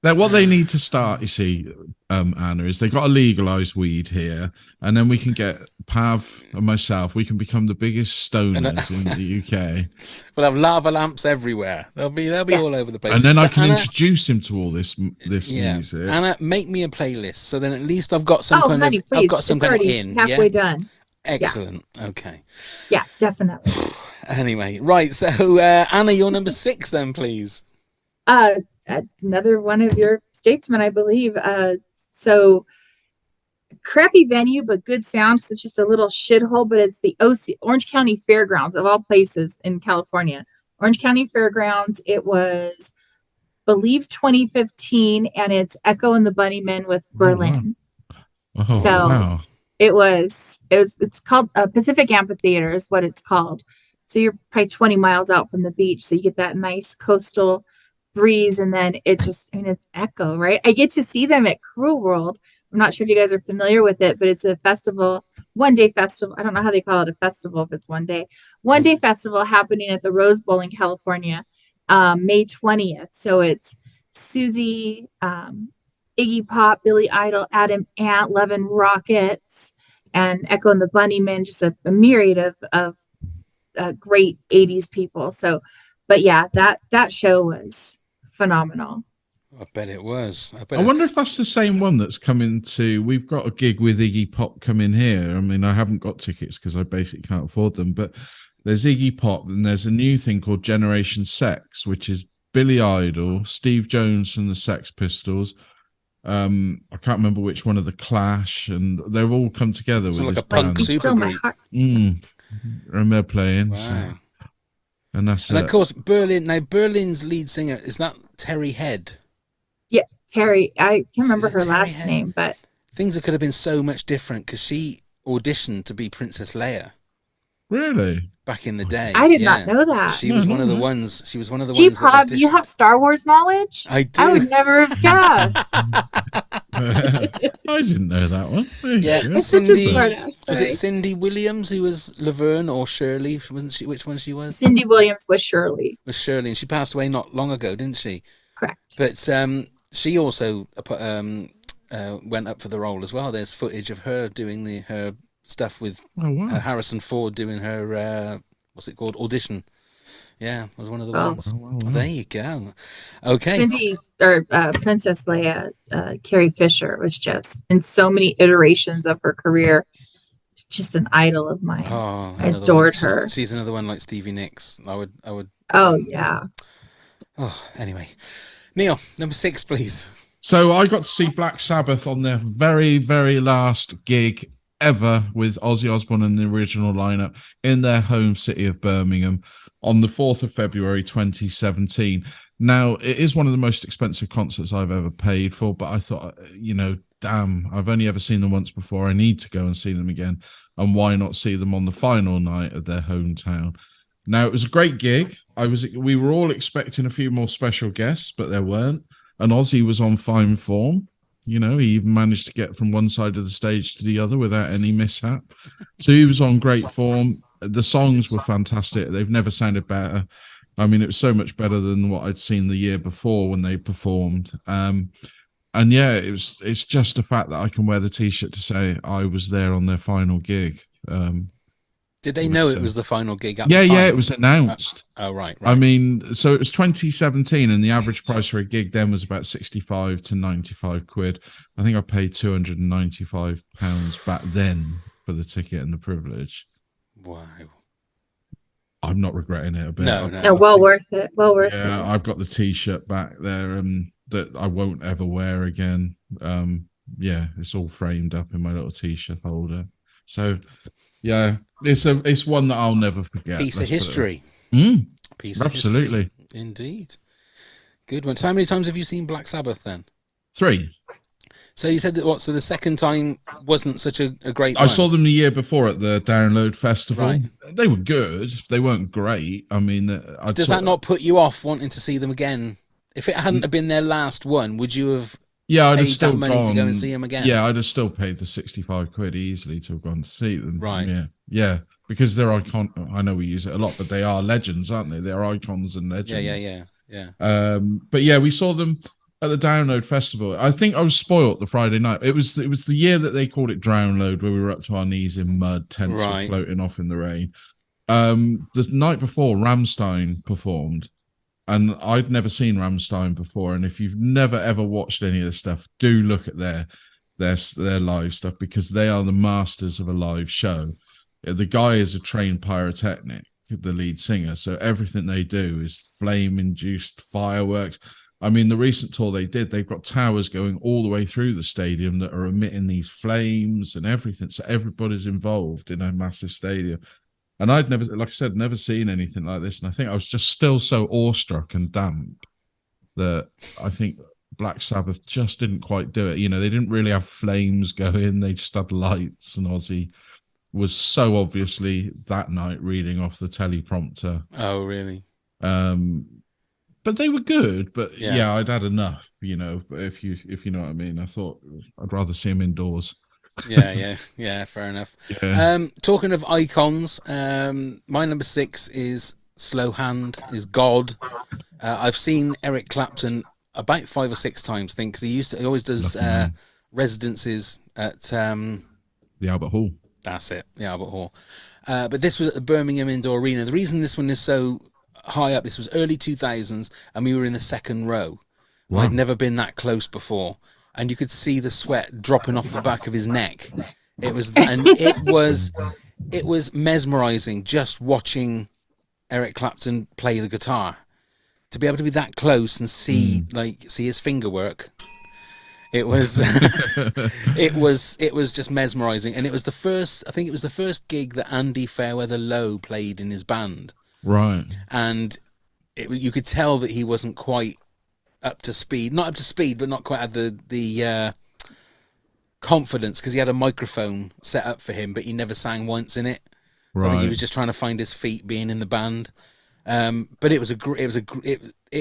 Now, what they need to start, you see, Anna, is they got to legalise weed here, and then we can get Pav and myself. We can become the biggest stoners in the UK, We'll have lava lamps everywhere. They'll be all over the place. and then I But can Anna, introduce him to all this music. Anna, make me a playlist so then at least I've got some Oh, kind honey, of please. I've got some It's kind of already in. halfway Yeah, done. excellent. Okay. Yeah, definitely. Anyway, right. So Anna, you're number 6 then, please. Another one of your statesmen, I believe. So crappy venue, but good sound. So it's just a little shithole, but it's the Orange County Fairgrounds of all places in California. Orange County Fairgrounds. It was, believe, 2015, and it's Echo and the Bunnymen with Berlin. Oh, So wow. it's called Pacific Amphitheater is what it's called. So you're probably 20 miles out from the beach, so you get that nice coastal breeze, and then it's Echo, right? I get to see them at Cruel World. I'm not sure if you guys are familiar with it, but it's a festival, one-day festival. I don't know how they call it a festival if it's one day festival happening at the Rose Bowl in California, May 20th. So it's Susie, Iggy Pop, Billy Idol, Adam Ant, Levin Rockets, and Echo and the Bunnymen, just a myriad of great 80s people. So, but yeah, that show was phenomenal. I bet it was. I wonder if that's the same one that's coming to. We've got a gig with Iggy Pop coming here. I mean, I haven't got tickets because I basically can't afford them. But there's Iggy Pop, and there's a new thing called Generation Sex, which is Billy Idol, Steve Jones from the Sex Pistols. I can't remember which one of the Clash, and they've all come together with like this a punk band. supergroup. And they're playing. Wow. So, and that's And of course, Berlin. Now, Berlin's lead singer is that Terry Head. Yeah, Terry. I can't remember her Terry last Head? name, but Things that could have been so much different because she auditioned to be Princess Leia Really? back in the day. I did not know that. She was one of the ones. She was one of the Gee, ones. that Pop, you auditioned. have Star Wars knowledge? I do. I would never have guessed. I didn't know that one. There you Yeah, go. It's such a Cindy. smart ass, Was sorry. it Cindy Williams who was Laverne or Shirley? Wasn't she? Which one she was? Cindy Williams was Shirley. Was Shirley, and she passed away not long ago, didn't she? Correct. But she also went up for the role as well. There's footage of her doing her stuff with Oh, wow. Harrison Ford doing her what's it called, audition. Yeah, was one of the Oh. ones. Wow. There you go. Okay. Cindy or Princess Leia, Carrie Fisher was just in so many iterations of her career, just an idol of mine. Oh, I another adored one. her. She's another one like Stevie Nicks. I would. Oh yeah. Oh, anyway, Neil, number 6, please. So I got to see Black Sabbath on their very, very last gig ever with Ozzy Osbourne and the original lineup in their home city of Birmingham on the 4th of February 2017. Now, it is one of the most expensive concerts I've ever paid for, but I thought, damn, I've only ever seen them once before. I need to go and see them again. And why not see them on the final night of their hometown? Now, it was a great gig. We were all expecting a few more special guests, but there weren't. And Ozzy was on fine form. He even managed to get from one side of the stage to the other without any mishap. So he was on great form. The songs were fantastic. They've never sounded better. I mean, it was so much better than what I'd seen the year before when they performed. And yeah, it's just the fact that I can wear the T-shirt to say I was there on their final gig. Did they know it was the final gig at the Yeah, time? it was announced. Right. I mean, so it was 2017, and the average price for a gig then was about 65 to 95 quid. I think I paid £295 back then for the ticket and the privilege. Wow. I'm not regretting it a bit. No. Well worth it. Well worth it. Yeah, I've got the T-shirt back there that I won't ever wear again. Yeah, it's all framed up in my little T-shirt holder. So, yeah, it's one that I'll never forget. Piece of history. Piece of Absolutely. history. Indeed. Good one. So how many times have you seen Black Sabbath then? 3. So you said that so the second time wasn't such a great one? I saw them the year before at the Download Festival. Right. They were good. They weren't great. I mean, does that not put you off wanting to see them again If it hadn't have been their last one, would you have Yeah, I'd have paid still that money gone to go and see them again? Yeah, I'd have still paid the 65 quid easily to have gone to see them. Right. Yeah, yeah, because they're icon. I know we use it a lot, but they are legends, aren't they? They're icons and legends. Yeah. But yeah, we saw them at the Download Festival. I think I was spoilt the Friday night. It was the year that they called it Drownload, where we were up to our knees in mud, tents were Right. floating off in the rain. The night before, Rammstein performed, and I'd never seen Rammstein before. And if you've never ever watched any of this stuff, do look at their live stuff, because they are the masters of a live show. The guy is a trained pyrotechnic, the lead singer, so everything they do is flame induced fireworks. I mean, the recent tour they did, they've got towers going all the way through the stadium that are emitting these flames and everything, so everybody's involved in a massive stadium. And I'd never, like I said, never seen anything like this. And I think I was just still so awestruck and damp that I think Black Sabbath just didn't quite do it. You know, they didn't really have flames going. They just had lights, and Ozzy was so obviously that night reading off the teleprompter. Oh, really? But they were good. But Yeah. yeah, I'd had enough, you know, if you know what I mean. I thought I'd rather see them indoors. Yeah, fair enough. Yeah. Talking of icons, my number 6 is Slow Hand, is God. I've seen Eric Clapton about 5 or 6 times, I think, because he always does residencies at the Albert Hall. That's it, the Albert Hall. But this was at the Birmingham Indoor Arena. The reason this one is so high up, this was early 2000s, and we were in the second row. Wow. I'd never been that close before, and you could see the sweat dropping off the back of his neck. It was mesmerizing just watching Eric Clapton play the guitar. To be able to be that close and see his finger work, it was it was just mesmerizing. And it was the first gig that Andy Fairweather Lowe played in his band. Right. And you could tell that he wasn't quite up to speed. Not up to speed, but not quite at the confidence, because he had a microphone set up for him, but he never sang once in it. So I think he was just trying to find his feet being in the band. But it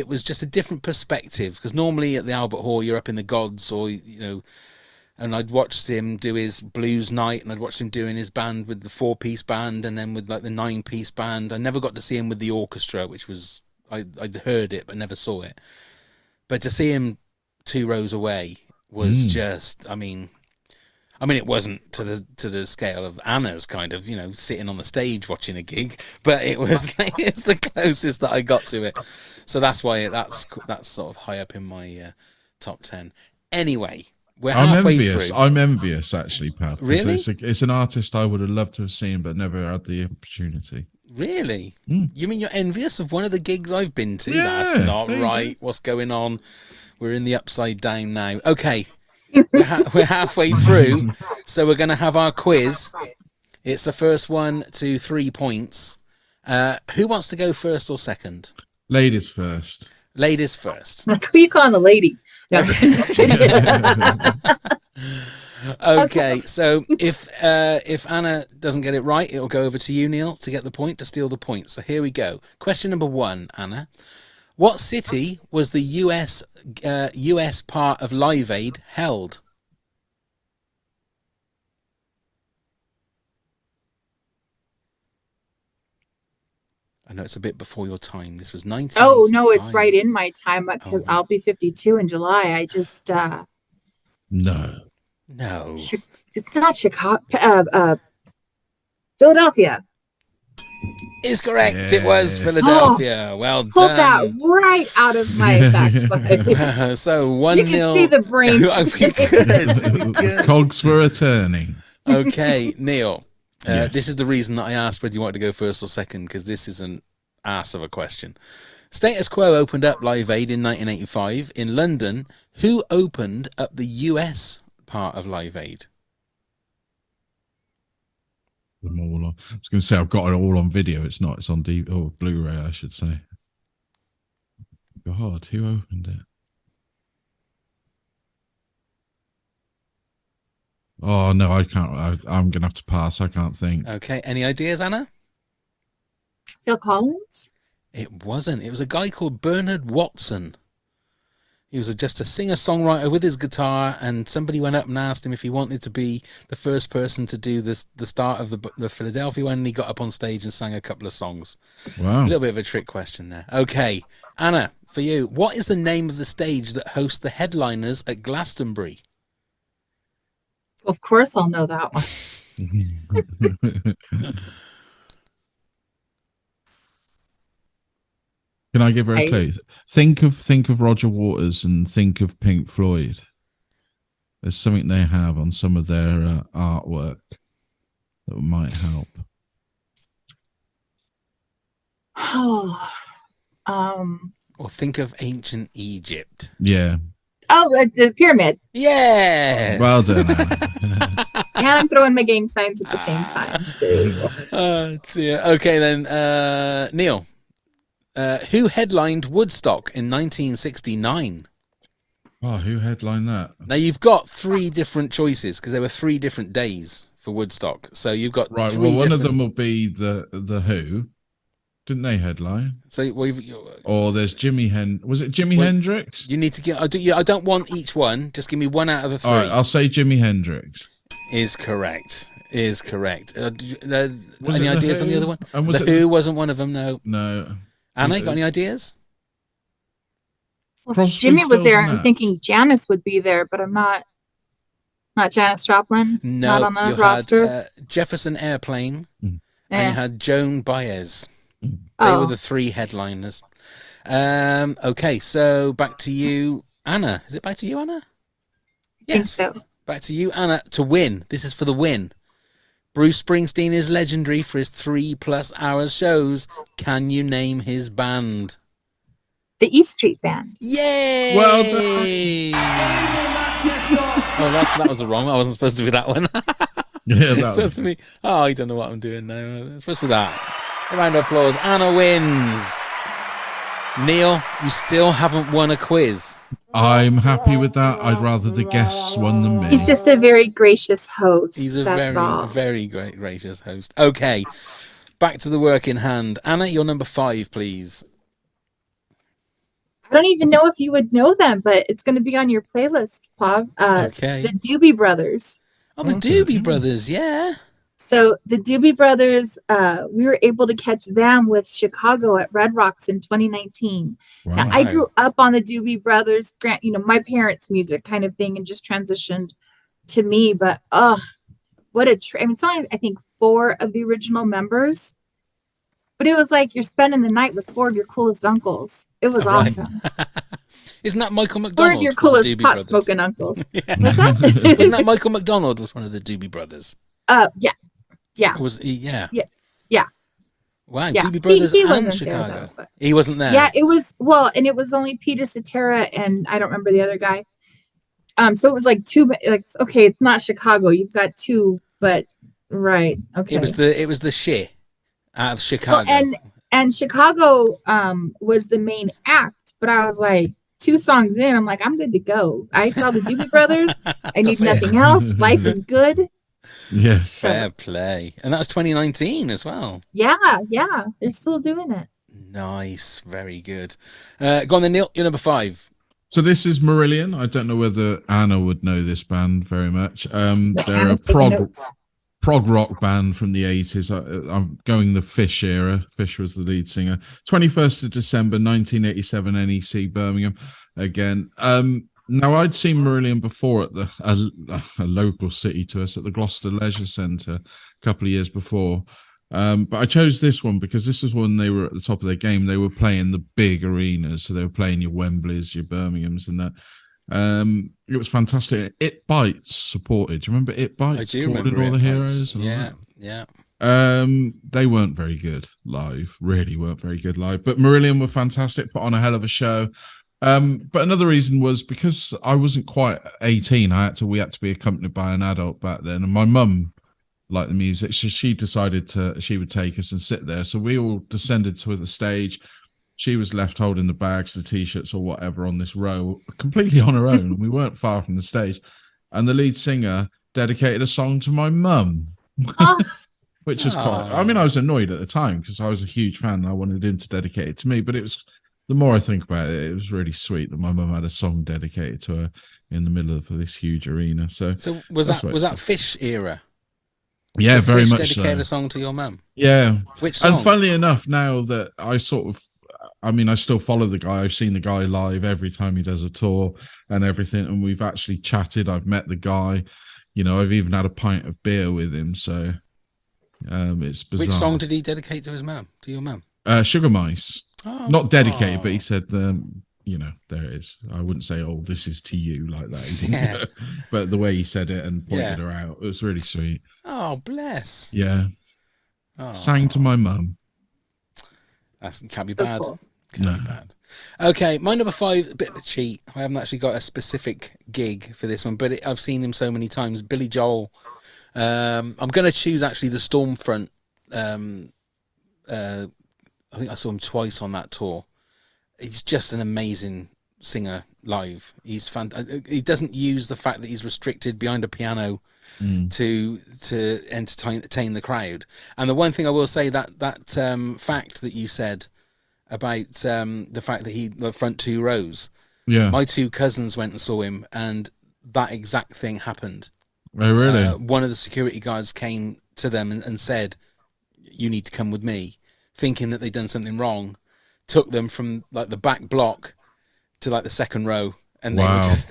was just a different perspective, because normally at the Albert Hall you're up in the gods, or and I'd watched him do his blues night, and I'd watched him doing his band with the 4-piece band, and then with like the 9-piece band. I never got to see him with the orchestra, which was I'd heard it but never saw it. But to see him 2 rows away was just, I mean, it wasn't to the scale of Anna's kind of, sitting on the stage watching a gig, but it's the closest that I got to it. So that's why that's sort of high up in my top 10. Anyway, we're halfway through. I'm envious, actually, Pat. Really? It's an artist I would have loved to have seen, but never had the opportunity. Really? You mean you're envious of one of the gigs I've been to? Yeah, that's not right. What's going on? We're in the upside down now. Okay. We're halfway through, so we're going to have our quiz. It's the first 1 to 3 points. Who wants to go first or second? Ladies first. Ladies first. Who you calling a lady? No. Okay, so if Anna doesn't get it right, it'll go over to you, Neil, to get the point, to steal the point. So here we go. Question number 1, Anna. What city was the US part of Live Aid held? I know it's a bit before your time. This was 1985. Oh, no, it's right in my time, because I'll be 52 in July. I just... No. It's not Chicago. Philadelphia. Is correct. Yes. It was Philadelphia. Well done. Pulled that right out of my backside. So 1-0. You can see the brain. We could. Cogs were turning. Okay, Neil. Yes. This is the reason that I asked whether you wanted to go first or second, because this is an ass of a question. Status Quo opened up Live Aid in 1985 in London. Who opened up the US part of Live Aid? Them all on. I was going to say I've got it all on video. It's not. It's on Blu-ray, I should say. God, who opened it? Oh no, I can't. I'm going to have to pass. I can't think. Okay, any ideas, Anna? Phil Collins? It wasn't. It was a guy called Bernard Watson. He was just a singer-songwriter with his guitar, and somebody went up and asked him if he wanted to be the first person to do the start of the Philadelphia one, and he got up on stage and sang a couple of songs. Wow. A little bit of a trick question there. Okay, Anna, for you, what is the name of the stage that hosts the headliners at Glastonbury? Of course, I'll know that one. Can I give her a clue? Think of Roger Waters and think of Pink Floyd. There's something they have on some of their artwork that might help. Or think of ancient Egypt. Yeah. Oh, the pyramid. Yes. Well done. And I'm throwing my gang signs at the same time. So. Oh, dear. Okay, then, Neil. Who headlined Woodstock in 1969? Oh, who headlined that? Now, you've got 3 different choices because there were 3 different days for Woodstock. So you've got right. Well, one of them will be the Who. Didn't they headline? So or there's Jimi Was it Jimi Hendrix? You need to get. I don't want each one. Just give me one out of the 3. All right, I'll say Jimi Hendrix. Is correct. Any the ideas on the Who? other one? And was the it Who wasn't one of them. No. No. Anna, got any ideas? Well, if Jimmy was there, I'm thinking Janice would be there, but I'm not Janice Joplin. No, not on the you roster. had Jefferson Airplane, and Eh. you had Joan Baez. They Oh. were the 3 headliners. Okay, so back to you, Anna. Is it back to you, Anna? I think so. Back to you, Anna, to win. This is for the win. Bruce Springsteen is legendary for his 3+ hours shows. Can you name his band? The East Street Band. Yay! Well done. Oh, that was wrong. I wasn't supposed to be that one. Yeah, It's supposed to be. Oh, I don't know what I'm doing now. It's supposed to be that. A round of applause. Anna wins. Neil, you still haven't won a quiz. I'm happy with that. I'd rather the guests won than me. He's just a very gracious host. He's a That's very, all. very great, gracious host. Okay, back to the work in hand. Anna, you're number 5, please. I don't even know if you would know them, but it's going to be on your playlist, Pav. Okay. The Doobie Brothers. Oh, the Doobie Brothers, yeah. So the Doobie Brothers, we were able to catch them with Chicago at Red Rocks in 2019. Wow. Now, I grew up on the Doobie Brothers, my parents' music kind of thing, and just transitioned to me. But what a it's only I think 4 of the original members, but it was like you're spending the night with 4 of your coolest uncles. It was awesome. Isn't that Michael 4 McDonald? of your was the coolest Doobie pot Brothers? smoking uncles. Yeah. What's that? Wasn't that Michael McDonald was one of the Doobie Brothers? Yeah. Was he? Yeah. Yeah. Wow, Yeah. Doobie Brothers He and wasn't there, Chicago. though, but- He wasn't there. Yeah, it was and it was only Peter Cetera and I don't remember the other guy. So it was like 2, like okay, it's not Chicago. You've got 2, but right, okay. It was the She out of Chicago. Well, and Chicago was the main act, but I was like 2 songs in, I'm like, I'm good to go. I saw the Doobie Brothers. I need That's it. nothing else. Life is good. Yeah. Fair play. And that was 2019 as well. Yeah, they're still doing it. Nice. Very good. Go on then, Neil. You're number 5. So this is Marillion. I don't know whether Anna would know this band very much. They're a Anna's taking notes. prog rock band from the 80s. I'm going the Fish era. Fish was the lead singer. 21st of December 1987, NEC Birmingham again. Now, I'd seen Marillion before at a local city to us at the Gloucester Leisure Centre a couple of years before. But I chose this one because this was when they were at the top of their game. They were playing the big arenas. So they were playing your Wembleys, your Birminghams and that. It was fantastic. It Bites supported. Do you remember It Bites? I do remember All the It Heroes. Bites. Yeah. They weren't very good live. Really weren't very good live. But Marillion were fantastic. Put on a hell of a show. But another reason was because I wasn't quite 18. We had to be accompanied by an adult back then, and my mum liked the music, so she decided she would take us and sit there. So we all descended to the stage. She was left holding the bags, the t-shirts, or whatever on this row, completely on her own. We weren't far from the stage, and the lead singer dedicated a song to my mum. Which was quite. I mean, I was annoyed at the time because I was a huge fan and I wanted him to dedicate it to me, but it was the more I think about it, it was really sweet that my mum had a song dedicated to her in the middle of this huge arena. So was that's that what was it's that Fish era? yeah, So very Fish much dedicated so. a song to your mum. Yeah. Which And song? funnily enough, now that I sort of, I mean, I still follow the guy. I've seen the guy live every time he does a tour and everything. And we've actually chatted. I've met the guy. You know, I've even had a pint of beer with him. So it's bizarre. Which song did he dedicate to his mum? To your mum? Sugar Mice. Oh, Not dedicated, but he said, you know, there it is. I wouldn't say, oh, this is to you like that. He didn't, Yeah. but the way he said it and pointed Yeah. her out, it was really sweet. Oh, bless. Yeah. Oh, Sang to my mum. that can't be So bad. cool. Can't be bad. Okay, my number 5, a bit of a cheat. I haven't actually got a specific gig for this one, but I've seen him so many times. Billy Joel. I'm going to choose actually the Stormfront. I think I saw him twice on that tour. He's just an amazing singer live. He's he doesn't use the fact that he's restricted behind a piano to entertain the crowd. And the one thing I will say, that fact that you said about the fact that the front 2 rows. Yeah. My 2 cousins went and saw him, and that exact thing happened. Oh, really? One of the security guards came to them and said, "You need to come with me," thinking that they'd done something wrong. Took them from like the back block to like the second row, and they were just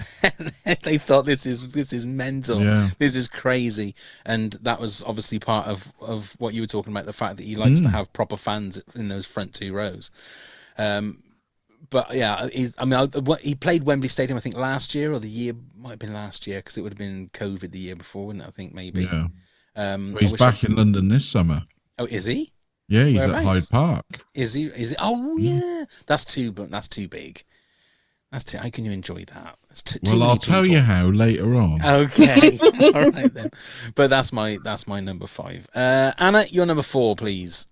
they thought this is mental. Yeah. This is crazy. And that was obviously part of what you were talking about, the fact that he likes to have proper fans in those front 2 rows. But yeah, he played Wembley Stadium, I think last year, or the year, might have been last year, because it would have been COVID the year before, wouldn't it? I think maybe. Yeah. Well, he's back in London this summer. Oh, is he? Yeah, he's Whereabouts? at Hyde Park. Is he? Oh yeah, that's too big. That's too. How can you enjoy that? Well, I'll tell you how later on. Okay, all right then. But that's my number 5. Anna, your number 4, please.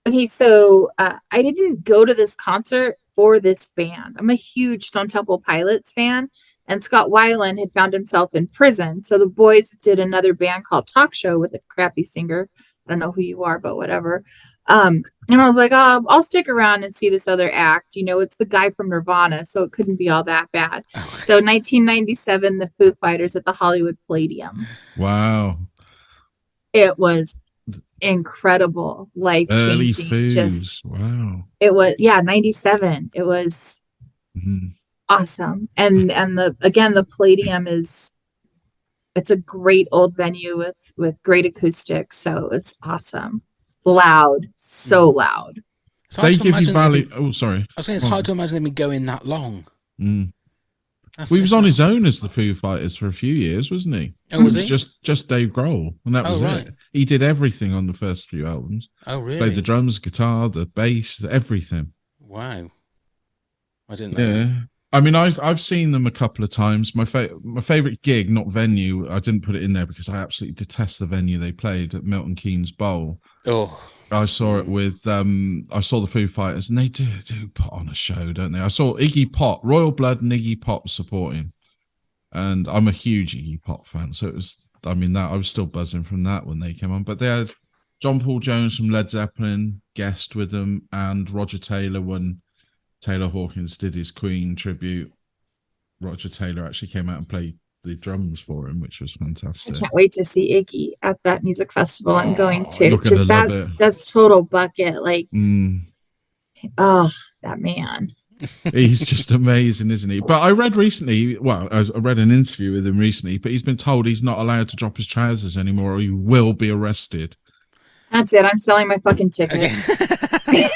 Okay, so I didn't go to this concert for this band. I'm a huge Stone Temple Pilots fan, and Scott Weiland had found himself in prison. So the boys did another band called Talk Show with a crappy singer. I don't know who you are, but whatever. And I was like, oh, I'll stick around and see this other act. You know, it's the guy from Nirvana, so it couldn't be all that bad. So 1997, the Foo Fighters at the Hollywood Palladium. Wow. It was incredible, life-changing. Early Foos. Wow. It was 97. It was awesome. And the Palladium it's a great old venue with great acoustics, so it's awesome. Loud, so loud. They give you value. Oh, sorry. I was saying it's hard to imagine them going that long. He was on his own as the Foo Fighters for a few years, wasn't he? Oh, was he? Just Dave Grohl, and that was it. He did everything on the first few albums. Oh, really? Played the drums, guitar, the bass, everything. Wow. I didn't know. Yeah. I mean, I've seen them a couple of times. My favorite gig, not venue, I didn't put it in there because I absolutely detest the venue they played at Milton Keynes Bowl. Oh. I saw it with I saw the Foo Fighters, and they do put on a show, don't they? I saw Iggy Pop, Royal Blood, and Iggy Pop supporting, and I'm a huge Iggy Pop fan, so it was. I mean, that I was still buzzing from that when they came on. But they had John Paul Jones from Led Zeppelin guest with them, and Roger Taylor when Taylor Hawkins did his Queen tribute. Roger Taylor actually came out and played the drums for him, which was fantastic. I can't wait to see Iggy at that music festival I'm going to. Just that's total bucket. Like, oh, that man. He's just amazing, isn't he? But I read recently, I read an interview with him recently, but he's been told he's not allowed to drop his trousers anymore or he will be arrested. That's it. I'm selling my fucking ticket. Okay.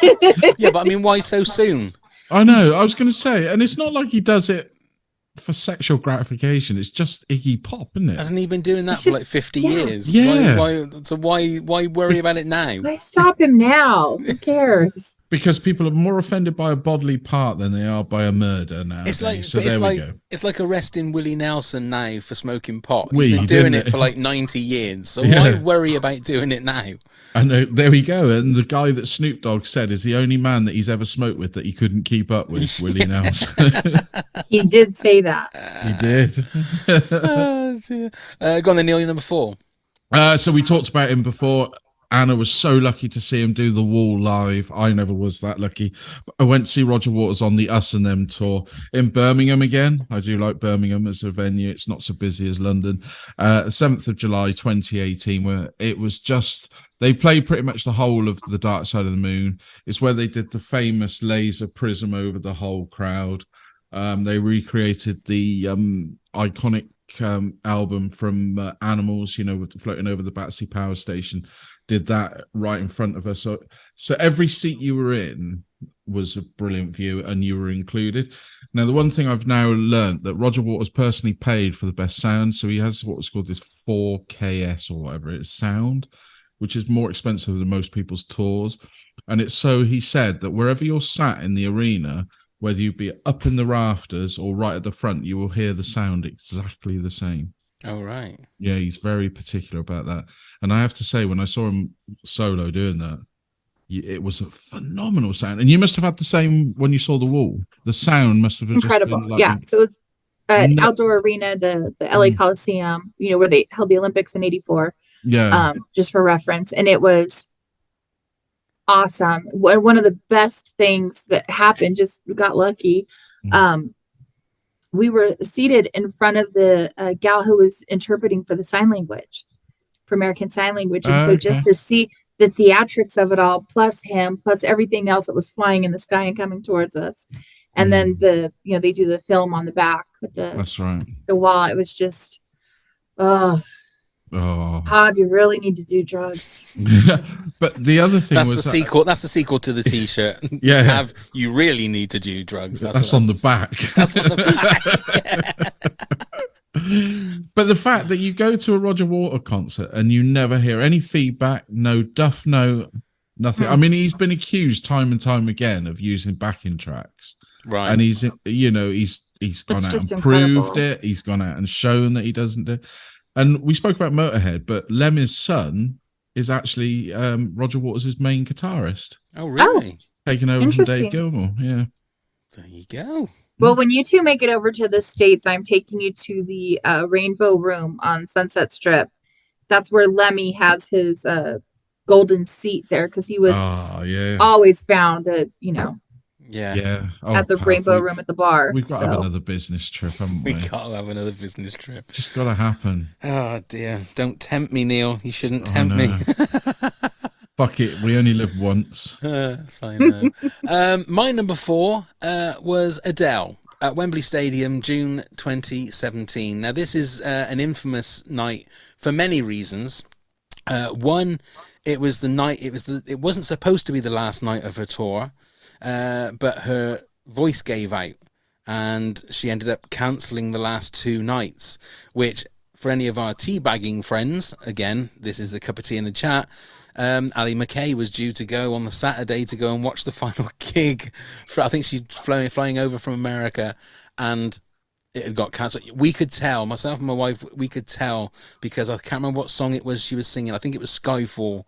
Yeah, but I mean, why so soon? I know. I was going to say, and it's not like he does it for sexual gratification. It's just Iggy Pop, isn't it? Hasn't he been doing that for like 50 years? Yeah. Why worry about it now? Why stop him now? Who cares? Because people are more offended by a bodily part than they are by a murder now. It's like, so there we go. It's like arresting Willie Nelson now for smoking pot. He's been doing it for like 90 years. So why worry about doing it now? And there we go. And the guy that Snoop Dogg said is the only man that he's ever smoked with that he couldn't keep up with, Willie Nelson. He did say that. He did. Oh, dear. Go on then, Neil, you're number 4. So we talked about him before. Anna was so lucky to see him do the Wall live. I never was that lucky. I went to see Roger Waters on the Us and Them tour in Birmingham again. I do like Birmingham as a venue. It's not so busy as London. 7th of July, 2018, where it was just, they played pretty much the whole of The Dark Side of the Moon. It's where they did the famous laser prism over the whole crowd. They recreated the iconic album from Animals, with floating over the Battersea Power Station. Did that right in front of us. So every seat you were in was a brilliant view, and you were included. Now, the one thing I've now learned that Roger Waters personally paid for the best sound, so he has what's called this 4KS or whatever it is sound, which is more expensive than most people's tours. And it's so he said that wherever you're sat in the arena, whether you be up in the rafters or right at the front, you will hear the sound exactly the same. Oh, right. Yeah, he's very particular about that. And I have to say, when I saw him solo doing that, it was a phenomenal sound. And you must have had the same when you saw The Wall. The sound must have Incredible. just been like... Yeah, so it's outdoor arena, the LA Coliseum, where they held the Olympics in 84. Yeah. Just for reference. And it was awesome. One of the best things that happened, just got lucky. We were seated in front of the gal who was interpreting for the sign language, for American Sign Language. And so just to see the theatrics of it all, plus him, plus everything else that was flying in the sky and coming towards us. And then they do the film on the back with That's right. the wall. It was just, Pod, you really need to do drugs. But the other thing that's was the sequel. That's the sequel to the T-shirt. Yeah, you really need to do drugs. That's on the back. That's on the back. But the fact that you go to a Roger Waters concert and you never hear any feedback, no duff, no nothing. I mean, he's been accused time and time again of using backing tracks, right? And he's gone out and proved it. He's gone out and shown that he doesn't do. And we spoke about Motorhead, but Lemmy's son is actually Roger Waters' main guitarist. Oh, really? Taking over from Dave Gilmour. Yeah. There you go. Well, when you two make it over to the States, I'm taking you to the Rainbow Room on Sunset Strip. That's where Lemmy has his golden seat there, because he was always found at, at the Rainbow Room at the bar. We've got to have another business trip, haven't we? We've got to have another business trip. It's just got to happen. Oh, dear. Don't tempt me, Neil. You shouldn't tempt me. Fuck it. We only live once. Yes, I know. My number 4 was Adele at Wembley Stadium, June 2017. Now, this is an infamous night for many reasons. One, it was the night. It wasn't supposed to be the last night of her tour. But her voice gave out and she ended up cancelling the last 2 nights, which for any of our teabagging friends, again, this is the cup of tea in the chat, Ali McKay was due to go on the Saturday to go and watch the final gig. I think she'd flying over from America, and it had got cancelled. We could tell, myself and my wife, we could tell, because I can't remember what song it was she was singing. I think it was Skyfall.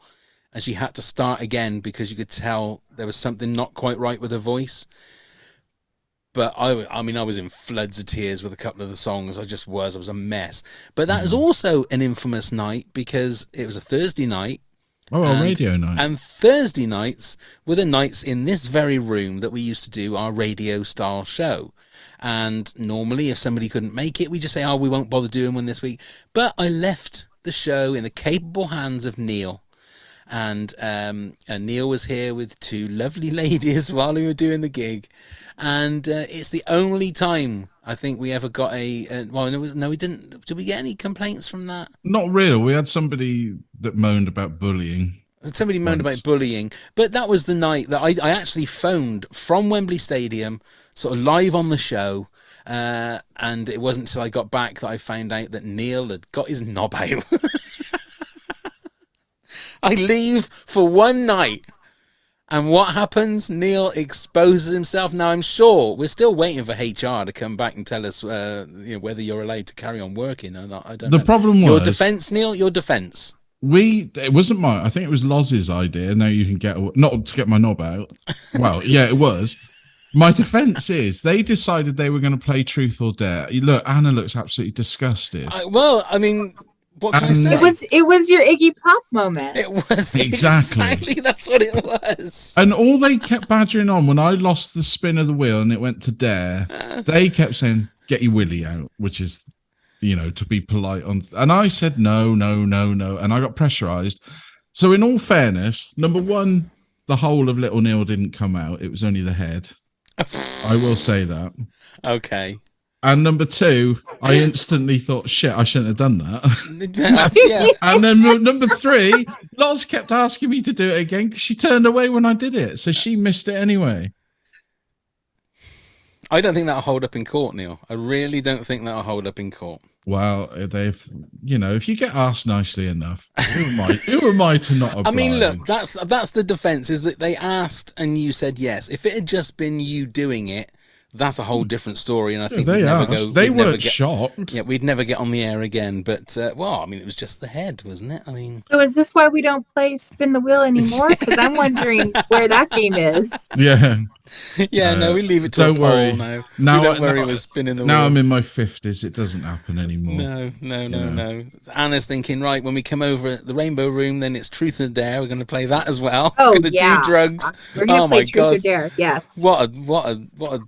And she had to start again because you could tell there was something not quite right with her voice. But I was in floods of tears with a couple of the songs. I was a mess. But that was also an infamous night because it was a Thursday night. Oh, a radio night. And Thursday nights were the nights in this very room that we used to do our radio style show. And normally if somebody couldn't make it, we just say, we won't bother doing one this week. But I left the show in the capable hands of Neil. And Neil was here with 2 lovely ladies while we were doing the gig, and it's the only time I think we ever got we didn't. Did we get any complaints from that? Not really. We had somebody that moaned about bullying. Somebody moaned about bullying, but that was the night that I actually phoned from Wembley Stadium, sort of live on the show. And it wasn't until I got back that I found out that Neil had got his knob out. I leave for one night, and what happens? Neil exposes himself. Now, I'm sure we're still waiting for HR to come back and tell us whether you're allowed to carry on working or not. I don't know. The problem was... Your defence, Neil, your defence. It wasn't mine. I think it was Loz's idea. Now you can not to get my knob out. Well, yeah, it was. My defence is they decided they were going to play Truth or Dare. Look, Anna looks absolutely disgusted. What can I say? It was your Iggy Pop moment. It was Exactly. that's what it was. And all they kept badgering on when I lost the spin of the wheel and it went to Dare, they kept saying, "Get your willy out," which is, to be polite on. And I said, no, and I got pressurized. So in all fairness, number one, the whole of Little Neil didn't come out. It was only the head. I will say that. Okay. And number two, I instantly thought, shit, I shouldn't have done that. Yeah. And then number three, Loz kept asking me to do it again because she turned away when I did it. So she missed it anyway. I don't think that'll hold up in court, Neil. I really don't think that'll hold up in court. Well, they've, if you get asked nicely enough, who am I to not oblige? I mean, look, that's the defense, is that they asked and you said yes. If it had just been you doing it, that's a whole different story, and I think they weren't shocked. Yeah, we'd never get on the air again. But it was just the head, wasn't it? I mean, so is this why we don't play Spin the Wheel anymore? Because I'm wondering where that game is. Yeah, no, we leave it to don't worry. now. Don't worry with spinning the wheel. Now I'm in my 50s. It doesn't happen anymore. No. Anna's thinking, right, when we come over the Rainbow Room, then it's Truth or Dare. We're going to play that as well. Oh, we're going to do drugs. We're going to play Truth or Dare. Yes. What a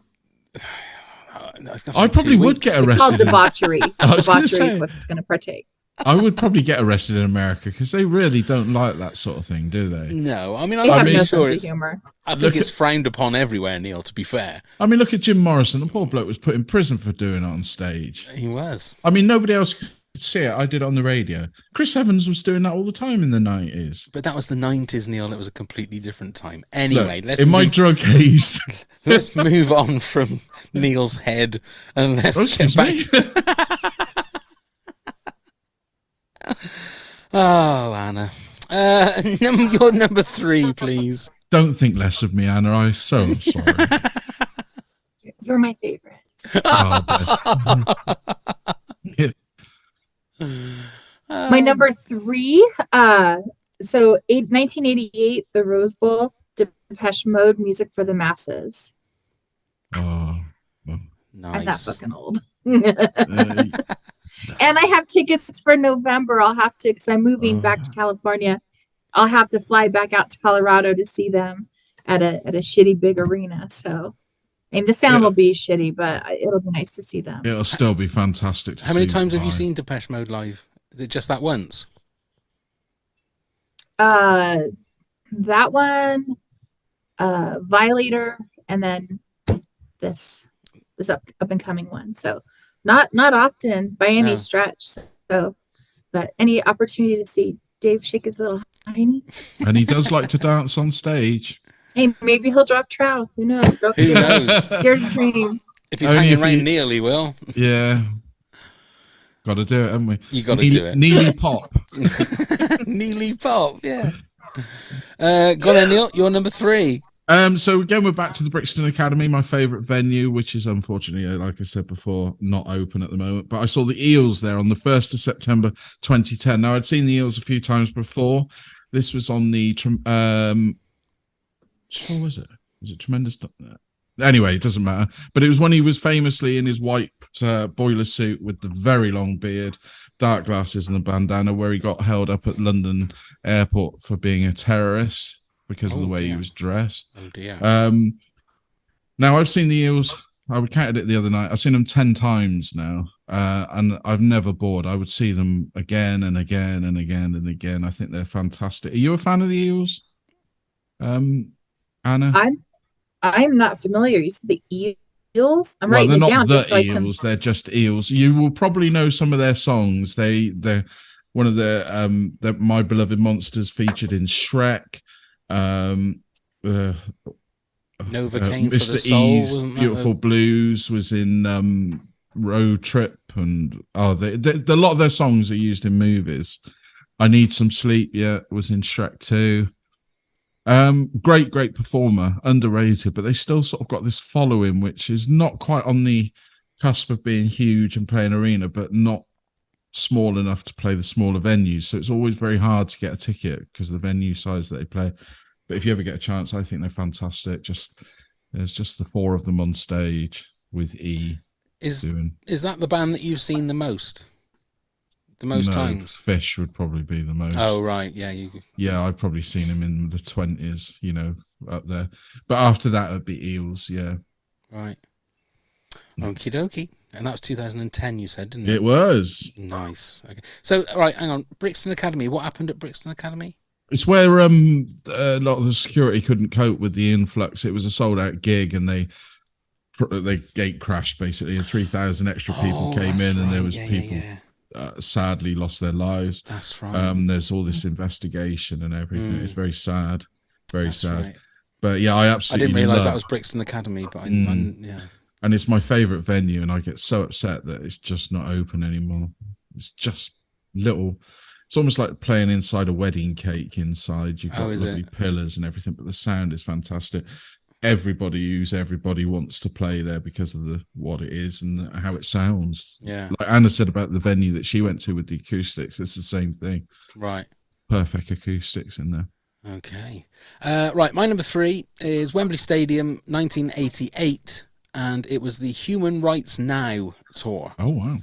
I probably would get arrested. It's called debauchery. Debauchery say, is what's going to partake. I would probably get arrested in America because they really don't like that sort of thing, do they? No, I mean, they have no sure sense of humor. I think it's frowned upon everywhere, Neil, to be fair. I mean, look at Jim Morrison. The poor bloke was put in prison for doing it on stage. He was. I mean, nobody else could see it. I did it on the radio. Chris Evans was doing that all the time in the 90s. But that was the 90s, Neil. It was a completely different time. Anyway, look, my drug haze. Let's move on from Neil's head and let's get back. Oh, Anna. Your number 3, please. Don't think less of me, Anna. I'm so sorry. You're my favorite. Yeah. My number 3, so 1988, the Rose Bowl, Depeche Mode, Music for the Masses. Oh, nice. I'm that fucking old. And I have tickets for November. I'll have to, because I'm moving back to California. I'll have to fly back out to Colorado to see them at a shitty big arena. So, and the sound will be shitty, but it'll be nice to see them. It'll still be fantastic. How many times have you seen Depeche Mode live? Is it just that once? That one, Violator, and then this up and coming one. So not often by any stretch. So, but any opportunity to see Dave shake his little hiney. And he does like to dance on stage. Hey, maybe he'll drop trout. Who knows? Who knows? Dare to dream. If he's hanging around Neil, he will. Yeah. Got to do it, haven't we? You got to do it. Neely Pop. Neely Pop, yeah. Go on then, Neil. You're number 3. So again, we're back to the Brixton Academy, my favourite venue, which is unfortunately, like I said before, not open at the moment. But I saw the Eels there on the 1st of September 2010. Now, I'd seen the Eels a few times before. This was on the... what was it? Was it Tremendous? Anyway, it doesn't matter. But it was when he was famously in his white boiler suit with the very long beard, dark glasses and the bandana, where he got held up at London airport for being a terrorist because of the way he was dressed. Oh, dear. Now, I've seen the Eels. I counted it the other night. I've seen them 10 times now, and I've never bored. I would see them again and again and again and again. I think they're fantastic. Are you a fan of the Eels, Anna? I'm not familiar. You said the Eels? I'm well, writing they're it down. not the Eels. They're just Eels. You will probably know some of their songs. They're one of the My Beloved Monsters featured in Shrek. Nova Came for Mr. the Soul, E's Beautiful Blues was in Road Trip, and a lot of their songs are used in movies. I Need Some Sleep, was in Shrek 2. Great performer, underrated, but they still sort of got this following, which is not quite on the cusp of being huge and playing arena, but not small enough to play the smaller venues. So it's always very hard to get a ticket because of the venue size that they play. But if you ever get a chance, I think they're fantastic. There's just the 4 of them on stage with E. Is that the band that you've seen the most? The most No, times? Fish would probably be the most. Oh, right. Yeah. Yeah, I've probably seen him in the 20s, you know, up there. But after that, it'd be Eels, yeah. Right. Okie dokie. And that was 2010, you said, didn't it? It was. Nice. Okay. So, all right, hang on. Brixton Academy. What happened at Brixton Academy? It's where a lot of the security couldn't cope with the influx. It was a sold out gig, and they gate crashed basically, and 3,000 extra people came in, and there was people sadly lost their lives. That's right. There's all this investigation and everything. It's very sad, very sad. Right. But yeah, I absolutely didn't realise that was Brixton Academy, but yeah. And it's my favourite venue, and I get so upset that it's just not open anymore. It's just little. It's almost like playing inside a wedding cake inside. You've got lovely pillars and everything, but the sound is fantastic. Everybody wants to play there because of what it is and how it sounds. Yeah. Like Anna said about the venue that she went to with the acoustics, it's the same thing. Right. Perfect acoustics in there. Okay. Right. My number 3 is Wembley Stadium, 1988, and it was the Human Rights Now tour. Oh, wow.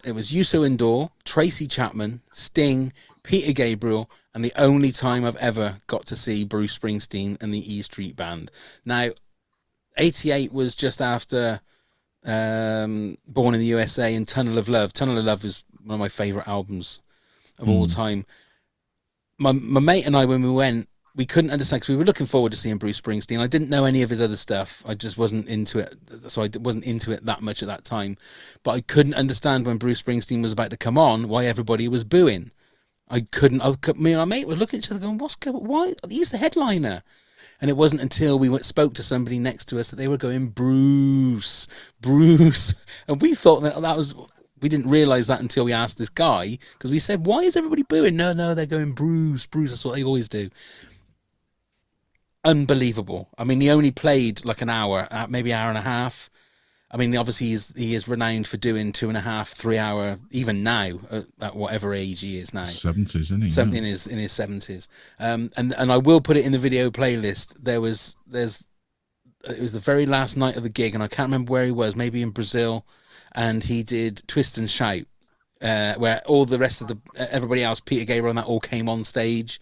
It was Yuso Indoor, Tracy Chapman, Sting, Peter Gabriel, and the only time I've ever got to see Bruce Springsteen and the E Street Band. Now, 88 was just after Born in the USA and Tunnel of Love. Tunnel of Love is one of my favourite albums of all time. My mate and I, when we went, we couldn't understand, because we were looking forward to seeing Bruce Springsteen. I didn't know any of his other stuff. I just wasn't into it. So I wasn't into it that much at that time. But I couldn't understand when Bruce Springsteen was about to come on, why everybody was booing. Me and my mate were looking at each other going, why? He's the headliner. And it wasn't until we spoke to somebody next to us that they were going, Bruce. And we thought that was... We didn't realise that until we asked this guy, because we said, why is everybody booing? No, they're going, Bruce. That's what they always do. Unbelievable. I mean, he only played like an hour, maybe hour and a half. I mean, obviously he is renowned for doing 2.5, 3 hour, even now at whatever age he is now. 70s, isn't he? Something in his 70s. And I will put it in the video playlist. It was the very last night of the gig, and I can't remember where he was. Maybe in Brazil, and he did Twist and Shout, where all the rest of everybody else, Peter Gabriel and that, all came on stage,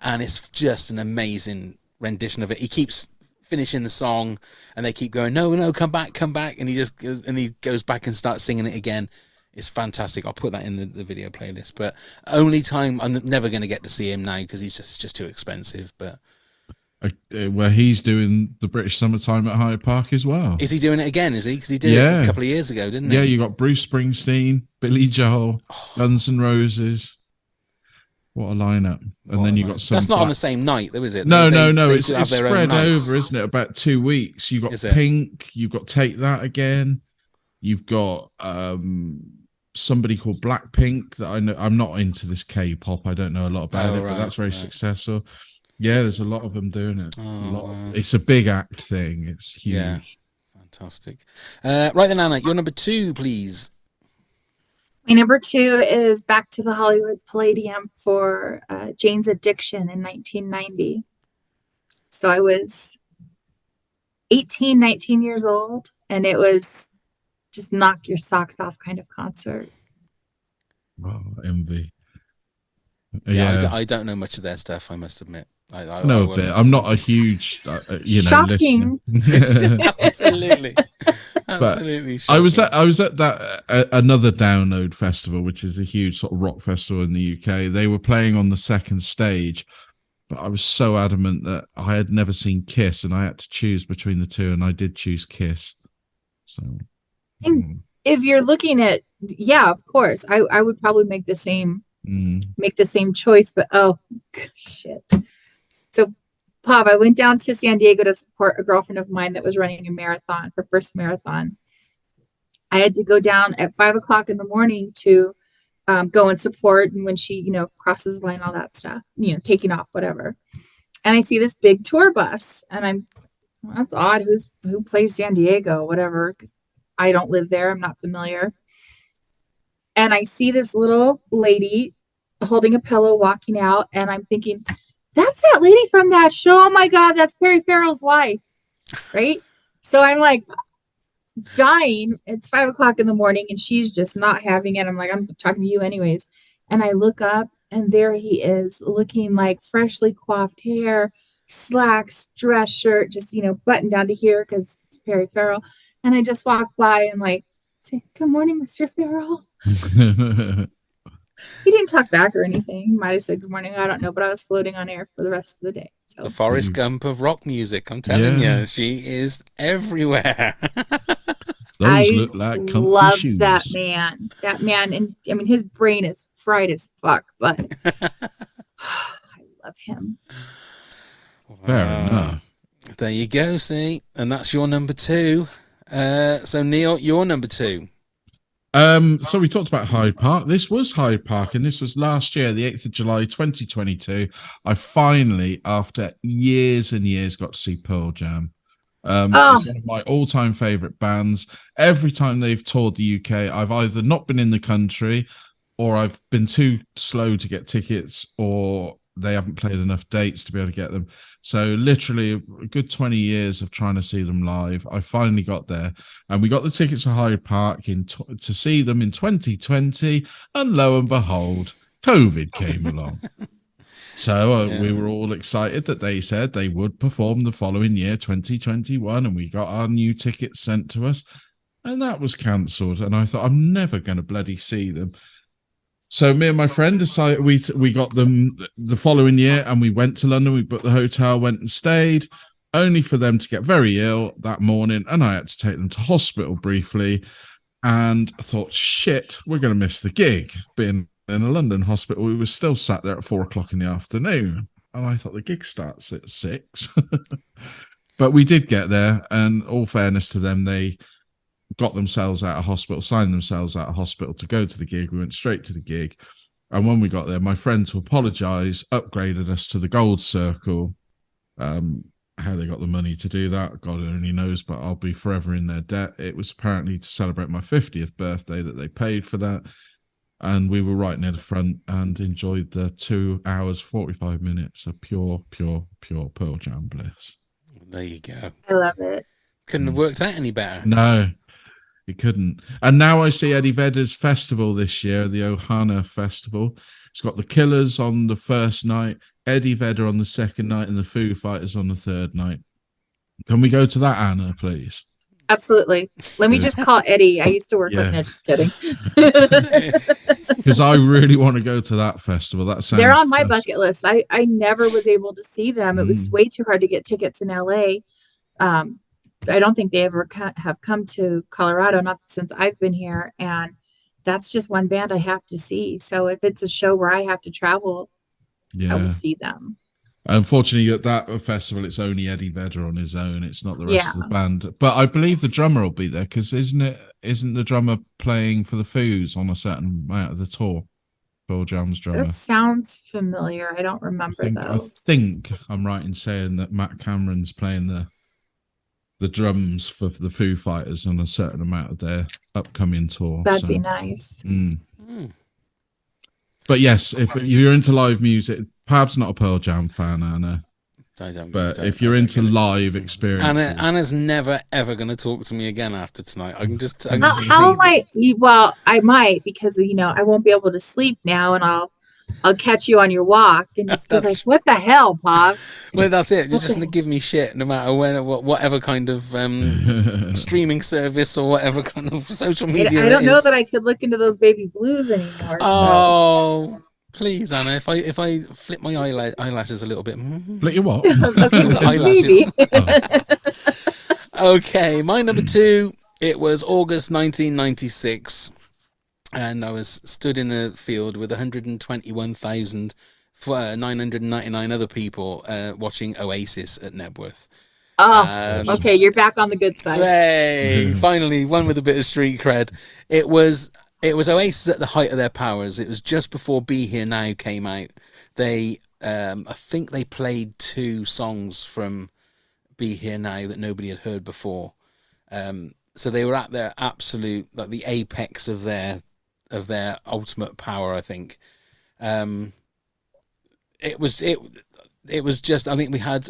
and it's just an amazing rendition of it. He keeps finishing the song and they keep going, no, come back, and he goes back and starts singing it again. It's fantastic. I'll put that in the video playlist. But only time, I'm never going to get to see him now because he's just too expensive. But where he's doing the British Summertime at Hyde Park as well. Is he doing it again? Is he? Because he did it a couple of years ago, didn't he? Yeah, you got Bruce Springsteen, Billy Joel, Guns N' Roses. What a lineup! And then you got some. That's not on the same night, though, is it? No. It's spread over, isn't it? About 2 weeks. You've got Pink. You've got Take That Again. You've got somebody called Blackpink that I know. I'm not into this K-pop. I don't know a lot about it, but that's very successful. Yeah, there's a lot of them doing it. It's a big act thing. It's huge. Yeah. Fantastic. Right then, Anna, your number 2, please. My number 2 is Back to the Hollywood Palladium for Jane's Addiction in 1990. So I was 18, 19 years old, and it was just knock your socks off kind of concert. Wow, envy. Yeah, I don't know much of their stuff, I must admit. I know a bit. I'm not a huge, shocking. Listener. Absolutely. Absolutely. I was at that another Download festival, which is a huge sort of rock festival in the UK. They were playing on the second stage, but I was so adamant that I had never seen Kiss, and I had to choose between the two, and I did choose Kiss. So, if you're looking at, of course, I would probably make the same choice, but oh shit. So, Pop, I went down to San Diego to support a girlfriend of mine that was running a marathon, her first marathon. I had to go down at 5:00 in the morning to go and support. And when she, crosses the line, all that stuff, taking off, whatever. And I see this big tour bus, and that's odd. Who plays San Diego, whatever. 'Cause I don't live there. I'm not familiar. And I see this little lady holding a pillow walking out, and I'm thinking, that's that lady from that show. Oh my God, that's Perry Farrell's wife. Right? So I'm like, dying. It's 5 o'clock in the morning and she's just not having it. I'm like, I'm talking to you anyways. And I look up and there he is looking like freshly coiffed hair, slacks, dress shirt, just, buttoned down to here because it's Perry Farrell. And I just walk by and like say, "Good morning, Mr. Farrell." He didn't talk back or anything. He might have said good morning. I don't know, but I was floating on air for the rest of the day. The So Forrest Gump of rock music. I'm telling you, she is everywhere. Those I look like comfy love shoes. that man. That man, and I mean, his brain is fried as fuck, but I love him. Fair enough. There you go, see? And that's your number 2. So, Neil, your number 2. So we talked about Hyde Park. This was Hyde Park, and this was last year, the 8th of July, 2022. I finally, after years and years, got to see Pearl Jam. It's one of my all-time favorite bands. Every time they've toured the UK, I've either not been in the country, or I've been too slow to get tickets, or they haven't played enough dates to be able to get them. So literally a good 20 years of trying to see them live. I finally got there, and we got the tickets to Hyde Park to see them in 2020. And lo and behold, COVID came along. So we were all excited that they said they would perform the following year, 2021, and we got our new tickets sent to us, and that was cancelled. And I thought, I'm never going to bloody see them. So me and my friend decided we got them the following year, and we went to London. We booked the hotel, went and stayed, only for them to get very ill that morning, and I had to take them to hospital briefly. And I thought, shit, we're going to miss the gig. Being in a London hospital, we were still sat there at 4 o'clock in the afternoon, and I thought the gig starts at 6. But we did get there, and all fairness to them, they got themselves out of hospital, signed themselves out of hospital to go to the gig. We went straight to the gig. And when we got there, my friend, to apologize, upgraded us to the gold circle. How they got the money to do that, God only knows, but I'll be forever in their debt. It was apparently to celebrate my 50th birthday that they paid for that. And we were right near the front and enjoyed the 2 hours, 45 minutes of pure Pearl Jam bliss. There you go. I love it. Couldn't have worked out any better. No. It couldn't. And now I see Eddie Vedder's festival this year, the Ohana Festival. It's got the Killers on the first night, Eddie Vedder on the second night, and the Foo Fighters on the third night. Can we go to that, Anna, please? Absolutely. Let me just call Eddie. I used to work with him. Just kidding. Because I really want to go to that festival. That sounds. They're on my bucket list. I never was able to see them. It was way too hard to get tickets in LA. I don't think they ever have come to Colorado, not since I've been here. And that's just one band I have to see. So if it's a show where I have to travel, I will see them. Unfortunately, at that festival, it's only Eddie Vedder on his own. It's not the rest of the band. But I believe the drummer will be there, because isn't the drummer playing for the Foos on a certain amount of the tour? Pearl Jam's drummer. That sounds familiar. I don't remember I think I'm right in saying that Matt Cameron's playing the drums for the Foo Fighters on a certain amount of their upcoming tour. That'd be nice. But yes, if you're into live music, perhaps not a Pearl Jam fan, Anna. But if you're into live experiences, Anna's never ever going to talk to me again after tonight. I can just. I might, because I won't be able to sleep now, and I'll catch you on your walk and just be like, "What the hell, Pop?" Well, that's it. You're just going to give me shit, no matter whatever kind of streaming service or whatever kind of social media. I don't know that I could look into those baby blues anymore. Oh, please, Anna. If I flip my eyelashes a little bit. Flip your what? Eyelashes. Okay, my number 2. It was August 1996. And I was stood in a field with 121,999 other people watching Oasis at Nebworth. Okay, you're back on the good side. Hey, finally, one with a bit of street cred. It was Oasis at the height of their powers. It was just before Be Here Now came out. They, I think they played 2 songs from Be Here Now that nobody had heard before. So they were at their absolute, like the apex of their ultimate power, I think. It was just, I think we had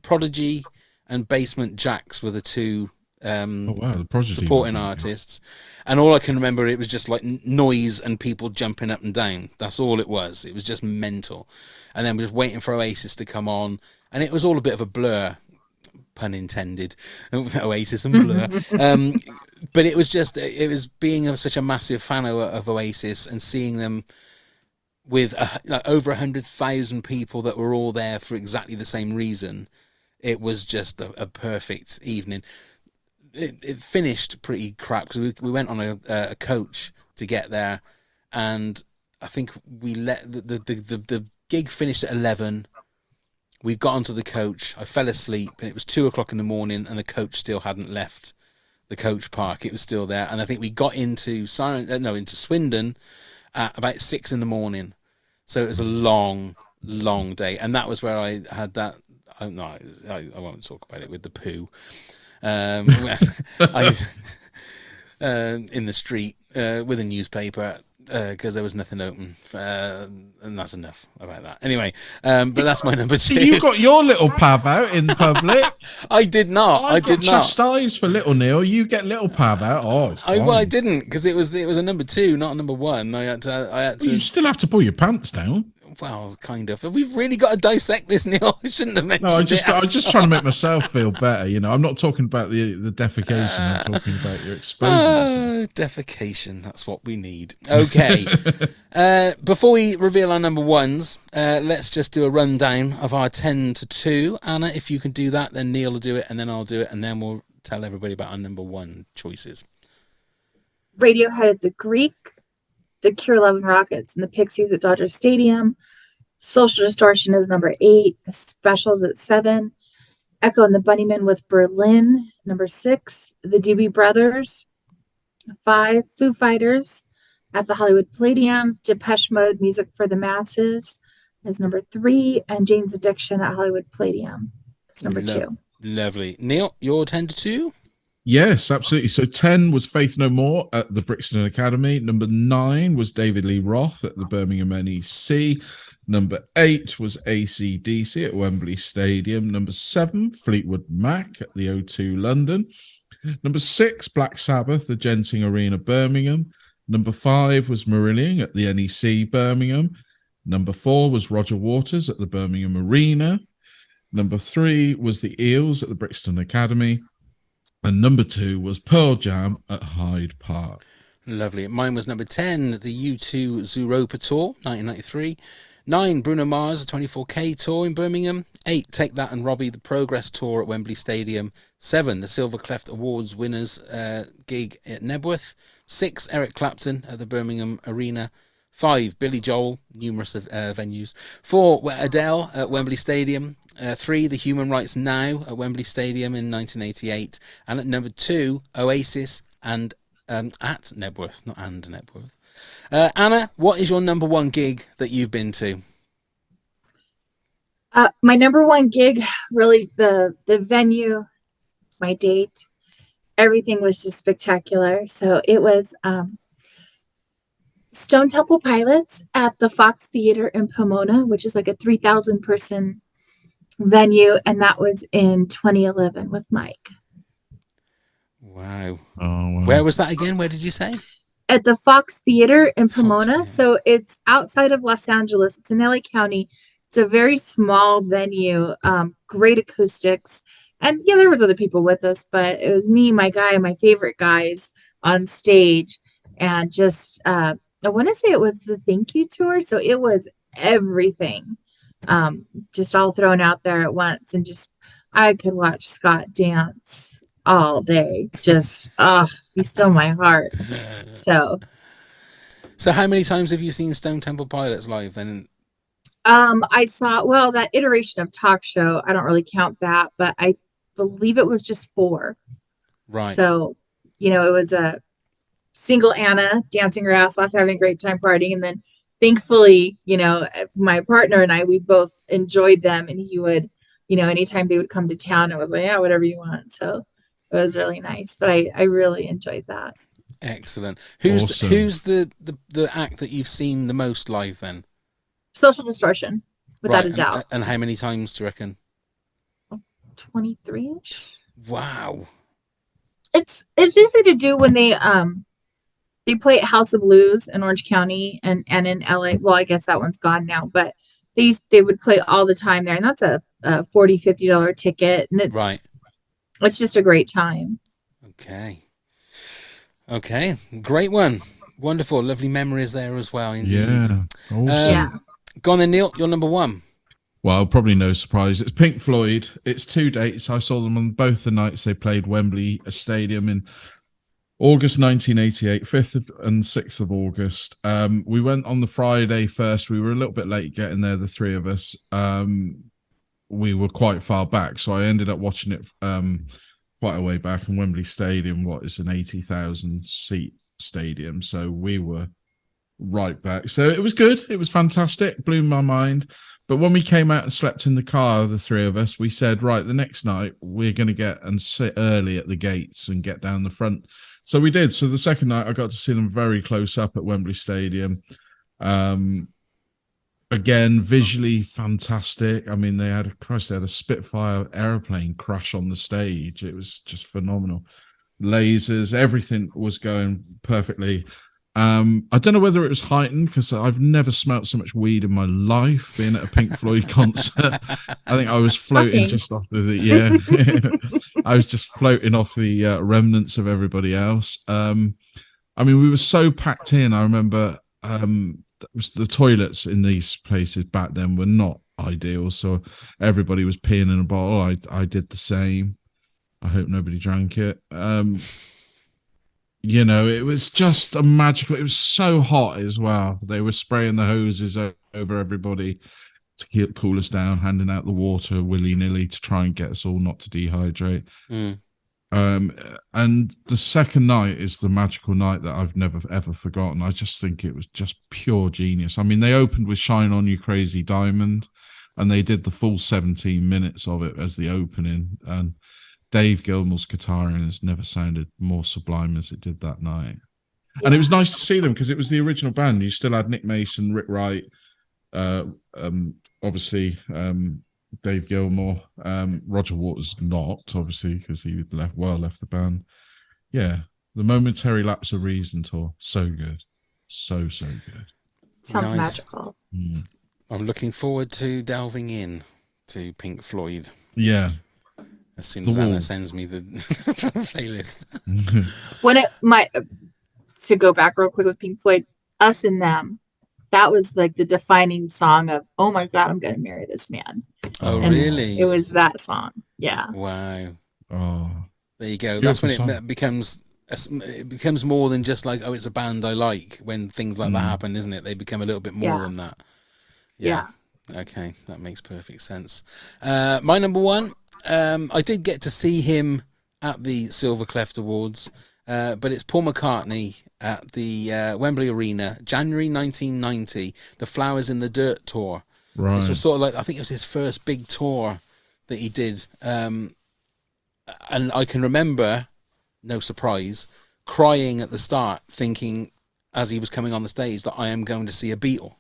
Prodigy and Basement Jaxx were the 2 wow, the Prodigy supporting movement, yeah. artists, and all I can remember, it was just like noise and people jumping up and down. That's all it was. It was just mental. And then we're just waiting for Oasis to come on, and it was all a bit of a blur, pun intended. Oasis and Blur. But it was being such a massive fan of Oasis and seeing them with like over 100,000 people that were all there for exactly the same reason. It was just a perfect evening. It finished pretty crap because we went on a coach to get there, and I think we let the gig finished at 11. We got onto the coach. I fell asleep, and it was 2:00 in the morning, and the coach still hadn't left the coach park. It was still there, and I think we got into Swindon at about 6 in the morning. So it was a long, long day, and that was where I had that. I won't talk about it with the poo. In the street with a newspaper. Because there was nothing open, and that's enough about that. Anyway, but that's my number 2. So you got your little pav out in public. I did not. I did not. Chastised for little Neil. You get little pav out. Oh, it's fine. I didn't, because it was a number 2, not a number 1. I had to. Well, you still have to pull your pants down. Well, kind of. We've really got to dissect this, Neil. I shouldn't have mentioned it. I was just trying to make myself feel better. You know, I'm not talking about the defecation. I'm talking about your exposure. Defecation. That's what we need. Okay. Before we reveal our number 1s, let's just do a rundown of our 10 to 2. Anna, if you can do that, then Neil will do it, and then I'll do it, and then we'll tell everybody about our number 1 choices. Radiohead at the Greek, the Cure 11 Rockets and the Pixies at Dodger Stadium. Social Distortion is number 8. The Specials at 7. Echo and the Bunnymen with Berlin, number 6. The Doobie Brothers, 5. Foo Fighters at the Hollywood Palladium. Depeche Mode, Music for the Masses is number 3. And Jane's Addiction at Hollywood Palladium is number 2. Lovely. Neil, your 10 to 2? Yes, absolutely. So 10 was Faith No More at the Brixton Academy. Number 9 was David Lee Roth at the Birmingham NEC. Number 8 was AC/DC at Wembley Stadium. Number 7, Fleetwood Mac at the O2 London. Number 6, Black Sabbath, the Genting Arena, Birmingham. Number 5 was Marillion at the NEC, Birmingham. Number 4 was Roger Waters at the Birmingham Arena. Number 3 was the Eels at the Brixton Academy. And number 2 was Pearl Jam at Hyde Park. Lovely. Mine was number 10, the U2 Zooropa Tour, 1993. 9, Bruno Mars, the 24K Tour in Birmingham. 8, Take That and Robbie, the Progress Tour at Wembley Stadium. 7, the Silver Cleft Awards winners gig at Nebworth. 6, Eric Clapton at the Birmingham Arena. 5, Billy Joel, numerous venues. 4, Adele at Wembley Stadium. 3, The Human Rights Now at Wembley Stadium in 1988. And at number 2, Oasis and at Nebworth, not and Nebworth. Anna, what is your number 1 gig that you've been to? My number 1 gig, really the venue, my date, everything was just spectacular. So it was Stone Temple Pilots at the Fox Theater in Pomona, which is like a 3,000 person venue, and that was in 2011 with Mike. Wow. Oh, wow. Where was that again? Where did you say? At the Fox Theater in Pomona. Theater. So it's outside of Los Angeles. It's in LA County. It's a very small venue, great acoustics. And yeah, there was other people with us, but it was me, my guy, and my favorite guys on stage. And just, I want to say it was the Thank You Tour. So it was everything, just all thrown out there at once. And just, I could watch Scott dance all day. Just, he's still my heart. So how many times have you seen Stone Temple Pilots live then? I saw, that iteration of Talk Show, I don't really count that, but I believe it was just 4. Right. So, it was a single Anna dancing her ass off, having a great time partying. And then thankfully, my partner and I, we both enjoyed them, and he would, anytime they would come to town, it was like, yeah, whatever you want. So it was really nice, but I really enjoyed that. Excellent. Awesome. Who's the act that you've seen the most live then? Social Distortion, without a doubt. And how many times do you reckon? 23-ish. Wow. It's easy to do when they play at House of Blues in Orange County and in LA. Well, I guess that one's gone now, but they would play all the time there, and that's a $40-$50 ticket, and Right. it's just a great time. Okay, great one. Wonderful, lovely memories there as well. Indeed. Yeah, awesome. Yeah. Go on then, Neil. You're number one. Well, probably no surprise. It's Pink Floyd. It's 2 dates. I saw them on both the nights they played Wembley Stadium in August 1988, 5th and 6th of August. We went on the Friday first. We were a little bit late getting there, the three of us. We were quite far back, so I ended up watching it quite a way back in Wembley Stadium. What is an 80,000 seat stadium? So we were right back. So it was good. It was fantastic. Blew my mind. But when we came out and slept in the car, the three of us, we said, right, the next night we're going to get and sit early at the gates and get down the front. So we did. So the second night I got to see them very close up at Wembley Stadium. Again, visually fantastic. I mean, they had a Spitfire airplane crash on the stage. It was just phenomenal. Lasers, everything was going perfectly. I don't know whether it was heightened because I've never smelt so much weed in my life being at a Pink Floyd concert. I think I was floating just off I was just floating off the remnants of everybody else. I mean, we were so packed in. I remember the toilets in these places back then were not ideal, so everybody was peeing in a bottle. I did the same. I hope nobody drank it. You know, it was just a magical. It was so hot as well. They were spraying the hoses over everybody to cool us down, handing out the water willy-nilly to try and get us all not to dehydrate. And the second night is the magical night that I've never ever forgotten. I just think it was just pure genius. I mean, they opened with "Shine On You Crazy Diamond," and they did the full 17 minutes of it as the opening. And Dave Gilmour's guitaring has never sounded more sublime as it did that night. And it was nice to see them because it was the original band. You still had Nick Mason, Rick Wright, obviously Dave Gilmour, Roger Waters not, obviously, because he left the band. Yeah, the Momentary Lapse of Reason tour, so good. So good. Sounds magical. I'm looking forward to delving in to Pink Floyd. Yeah. As soon as Anna sends me the playlist. To go back real quick with Pink Floyd, Us and Them, that was like the defining song of, oh my God, I'm going to marry this man. Oh, and really? It was that song. Yeah. Wow. Oh, there you go. That's when it becomes more than just like, oh, it's a band I like. When things like that happen, isn't it? They become a little bit more than that. Yeah. Okay, that makes perfect sense. My number one, I did get to see him at the Silver Cleft Awards, but it's Paul McCartney at the Wembley Arena, January 1990, the Flowers in the Dirt tour. Right. This was sort of like, I think it was his first big tour that he did. And I can remember, no surprise, crying at the start, thinking as he was coming on the stage that I am going to see a Beatle.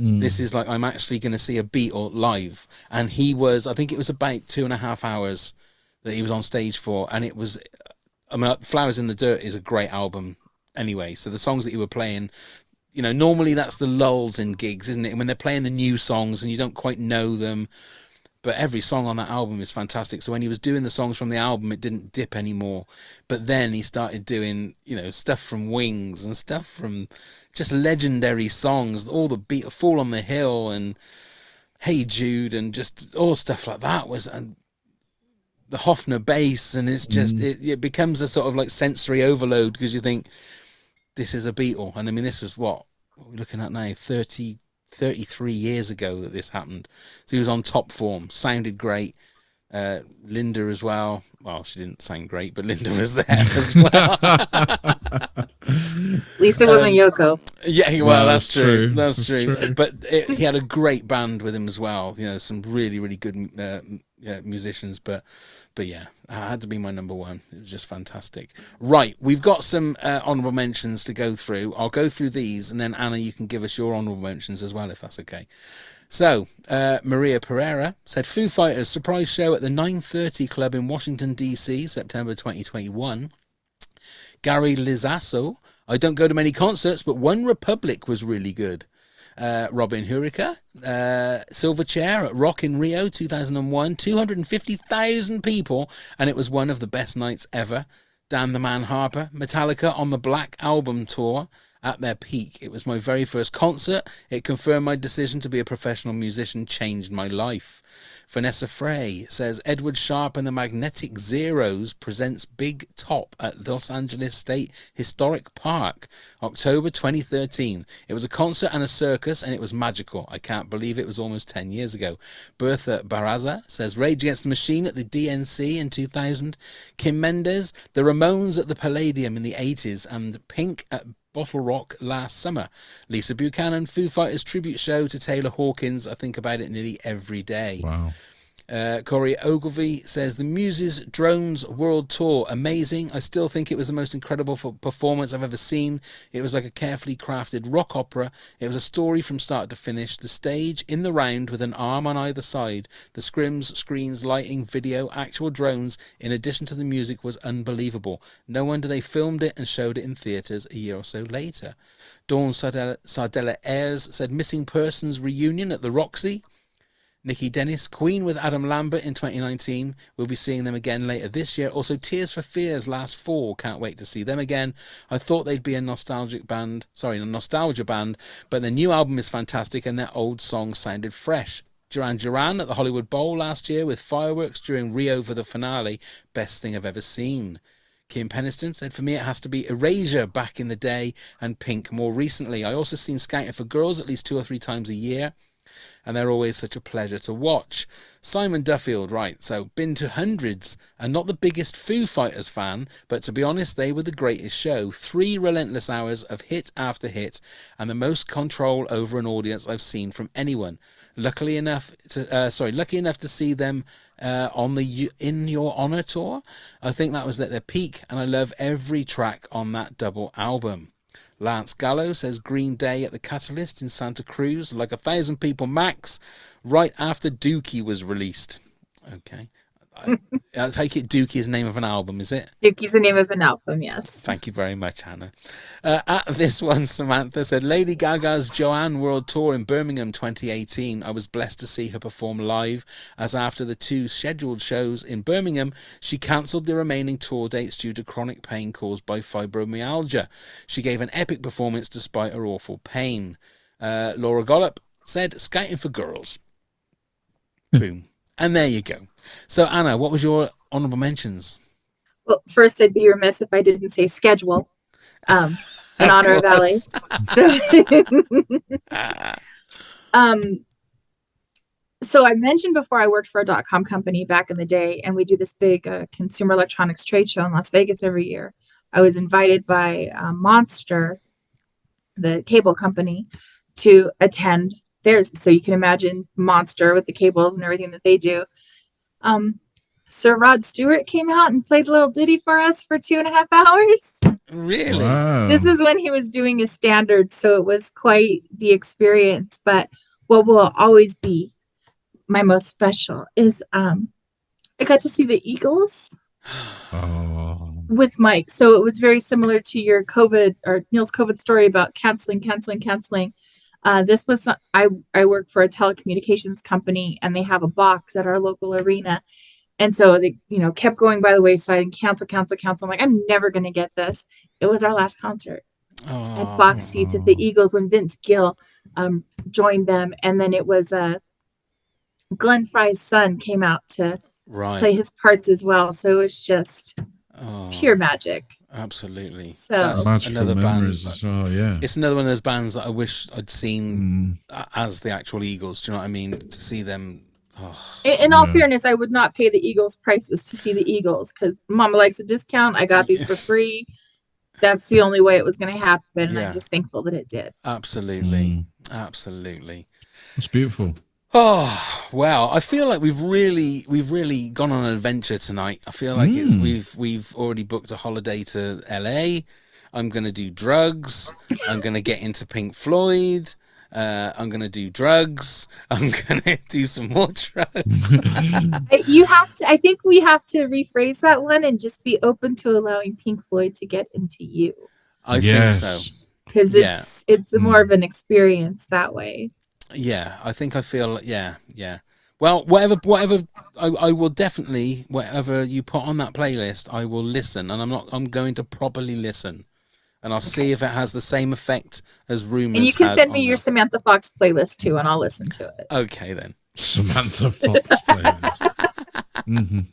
This is like, I'm actually going to see a Beatle live. And he was, I think it was about 2.5 hours that he was on stage for. And it was, I mean, Flowers in the Dirt is a great album anyway. So the songs that he were playing, you know, normally that's the lulls in gigs, isn't it? When they're playing the new songs and you don't quite know them. But every song on that album is fantastic. So when he was doing the songs from the album, it didn't dip anymore. But then he started doing, you know, stuff from Wings and stuff from just legendary songs, all the beat, Fall on the Hill and Hey Jude and just all stuff like that was, and the Hofner bass, and it's just it becomes a sort of like sensory overload because you think this is a Beatle. And I mean, this was what we're looking at now, 33 years ago that this happened. So he was on top form, sounded great. Linda as well. Well, she didn't sound great, but Linda was there as well. Lisa wasn't Yoko. Yeah, well, that's true. That's true. true. But he had a great band with him as well. You know, some really, really good musicians. But yeah, it had to be my number one. It was just fantastic. Right, we've got some honourable mentions to go through. I'll go through these, and then Anna, you can give us your honourable mentions as well, if that's okay. So, Maria Pereira said, Foo Fighters surprise show at the 9:30 Club in Washington, D.C., September 2021. Gary Lizasso, I don't go to many concerts, but One Republic was really good. Robin Hurica, Silverchair at Rock in Rio 2001, 250,000 people, and it was one of the best nights ever. Dan the Man Harper, Metallica on the Black Album tour at their peak. It was my very first concert. It confirmed my decision to be a professional musician, changed my life. Vanessa Frey says Edward Sharpe and the Magnetic Zeros presents Big Top at Los Angeles State Historic Park, October 2013. It was a concert and a circus, and it was magical. I can't believe it was almost 10 years ago. Bertha Barraza says Rage Against the Machine at the DNC in 2000. Kim Mendes, the Ramones at the Palladium in the 80s, and Pink at Bottle Rock last summer. Lisa Buchanan, Foo Fighters tribute show to Taylor Hawkins. I think about it nearly every day. Wow. Corey Ogilvie says the Muses Drones World Tour, amazing. I still think it was the most incredible performance I've ever seen. It was like a carefully crafted rock opera. It was a story from start to finish. The stage in the round with an arm on either side. The scrims, screens, lighting, video, actual drones, in addition to the music, was unbelievable. No wonder they filmed it and showed it in theatres a year or so later. Dawn Sardella Ayres said Missing Persons reunion at the Roxy. Nikki Dennis, Queen with Adam Lambert in 2019. We'll be seeing them again later this year. Also, Tears for Fears last fall. Can't wait to see them again. I thought they'd be a nostalgia band, but their new album is fantastic and their old songs sounded fresh. Duran Duran at the Hollywood Bowl last year with fireworks during Rio for the finale. Best thing I've ever seen. Kim Peniston said, for me it has to be Erasure back in the day and Pink more recently. I also seen Scouting for Girls at least 2 or 3 times a year, and they're always such a pleasure to watch. Simon Duffield, right, so been to hundreds, and not the biggest Foo Fighters fan, but to be honest, they were the greatest show. 3 relentless hours of hit after hit, and the most control over an audience I've seen from anyone. Lucky enough to see them on the In Your Honor tour. I think that was at their peak, and I love every track on that double album. Lance Gallo says Green Day at the Catalyst in Santa Cruz, like 1,000 people max, right after Dookie was released. Okay. I take it Dookie is the name of an album, is it? Dookie's the name of an album, yes. Thank you very much, Hannah. At this one, Samantha said, Lady Gaga's Joanne World Tour in Birmingham 2018. I was blessed to see her perform live, as after the 2 scheduled shows in Birmingham, she cancelled the remaining tour dates due to chronic pain caused by fibromyalgia. She gave an epic performance despite her awful pain. Laura Gollop said, Scouting for Girls. Boom. And there you go. So, Anna, what was your honourable mentions? Well, first, I'd be remiss if I didn't say schedule in honor of Ali. So I mentioned before I worked for a .com company back in the day, and we do this big consumer electronics trade show in Las Vegas every year. I was invited by Monster, the cable company, to attend theirs. So you can imagine Monster with the cables and everything that they do. Sir Rod Stewart came out and played a little ditty for us for 2.5 hours. Really? Wow. This is when he was doing his standards, so it was quite the experience. But what will always be my most special is I got to see the Eagles with Mike. So it was very similar to your COVID or Neil's COVID story about canceling. This was I work for a telecommunications company, and they have a box at our local arena. And so they, kept going by the wayside and cancel. I'm like, I'm never going to get this. It was our last concert at box seats at the Eagles when Vince Gill joined them. And then it was Glenn Fry's son came out to play his parts as well. So it was just pure magic. Absolutely. So that's another band as well, yeah. It's another one of those bands that I wish I'd seen as the actual Eagles. Do you know what I mean? To see them. In all fairness, I would not pay the Eagles prices to see the Eagles because Mama likes a discount. I got these for free. That's the only way it was going to happen. And I'm just thankful that it did. Absolutely. Absolutely. It's beautiful. Oh, wow. I feel like we've really gone on an adventure tonight. I feel like we've already booked a holiday to LA. I'm going to do drugs. I'm going to get into Pink Floyd. I'm going to do drugs. I'm going to do some more drugs. You have to. I think we have to rephrase that one and just be open to allowing Pink Floyd to get into you, I think so. because Yeah. it's more of an experience that way. Yeah, I think I feel, yeah. Well, whatever, I will definitely, whatever you put on that playlist, I will listen, and I'm going to properly listen, and I'll see if it has the same effect as Rumours. And you can send me your Samantha Fox playlist too, and I'll listen to it. Okay then. Samantha Fox playlist.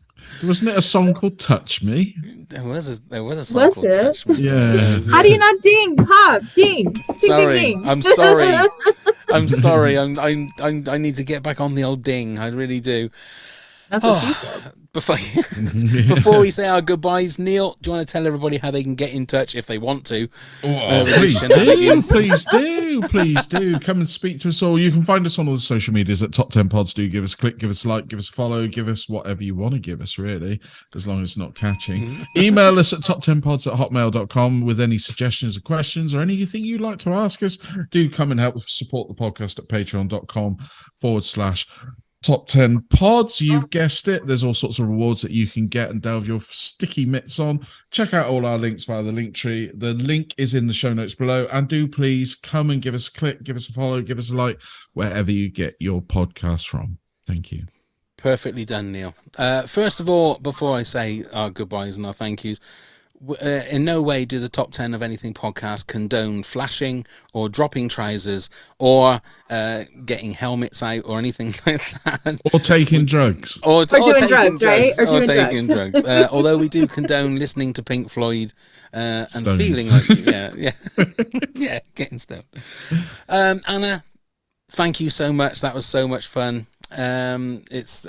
Wasn't it a song called "Touch Me"? There was a song called "Touch Me." Yeah. How do you not ding? Pop, ding. Sorry, Ding, ding. I'm sorry. I'm sorry. I need to get back on the old ding. I really do. That's what she said. Before we say our goodbyes, Neil, do you want to tell everybody how they can get in touch if they want to? Please do. Come and speak to us all. You can find us on all the social medias at Top 10 Pods. Do give us a click, give us a like, give us a follow, give us whatever you want to give us, really, as long as it's not catching. Email us at toptenpods@hotmail.com with any suggestions or questions or anything you'd like to ask us. Do come and help support the podcast at patreon.com/Top 10 Pods. You've guessed it. There's all sorts of rewards that you can get and delve your sticky mitts on. Check out all our links via the Linktree. The link is in the show notes below. And do please come and give us a click, give us a follow, give us a like, wherever you get your podcast from. Thank you. Perfectly done, Neil. First of all, before I say our goodbyes and our thank yous, in no way do the Top 10 of Anything podcast condone flashing or dropping trousers or getting helmets out or anything like that. Or taking drugs. Or doing drugs, right? Or taking drugs. Although we do condone listening to Pink Floyd and Stoned. feeling like, yeah, getting stoned. Anna, thank you so much. That was so much fun. It's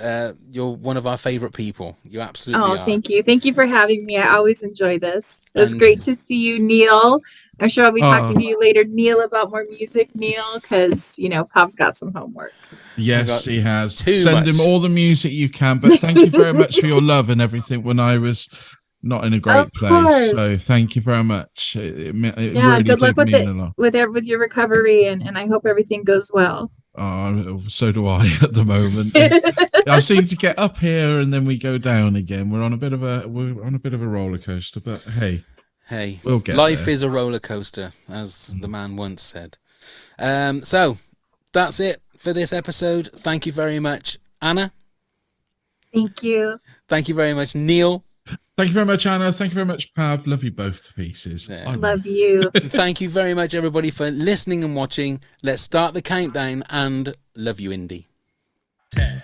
you're one of our favorite people. You absolutely are. Thank you for having me. I always enjoy this. It's great to see you, Neil. I'm sure I'll be talking to you later, Neil, about more music, Neil, because Pop's got some homework. Yes, he has. Send him all the music you can, but thank you very much for your love and everything when I was not in a great place. So thank you very much. It really good luck did mean a lot. with your recovery, and I hope everything goes well. So do I at the moment. I seem to get up here and then we go down again. We're on a bit of a roller coaster, but hey, we'll get life there. is a roller coaster, as the man once said. So that's it for this episode. Thank you very much, Anna. Thank you. Thank you very much, Neil. Thank you very much, Anna. Thank you very much, Pav. Love you both to pieces. Yeah. Love you. Thank you very much, everybody, for listening and watching. Let's start the countdown, and love you, Indy. 10.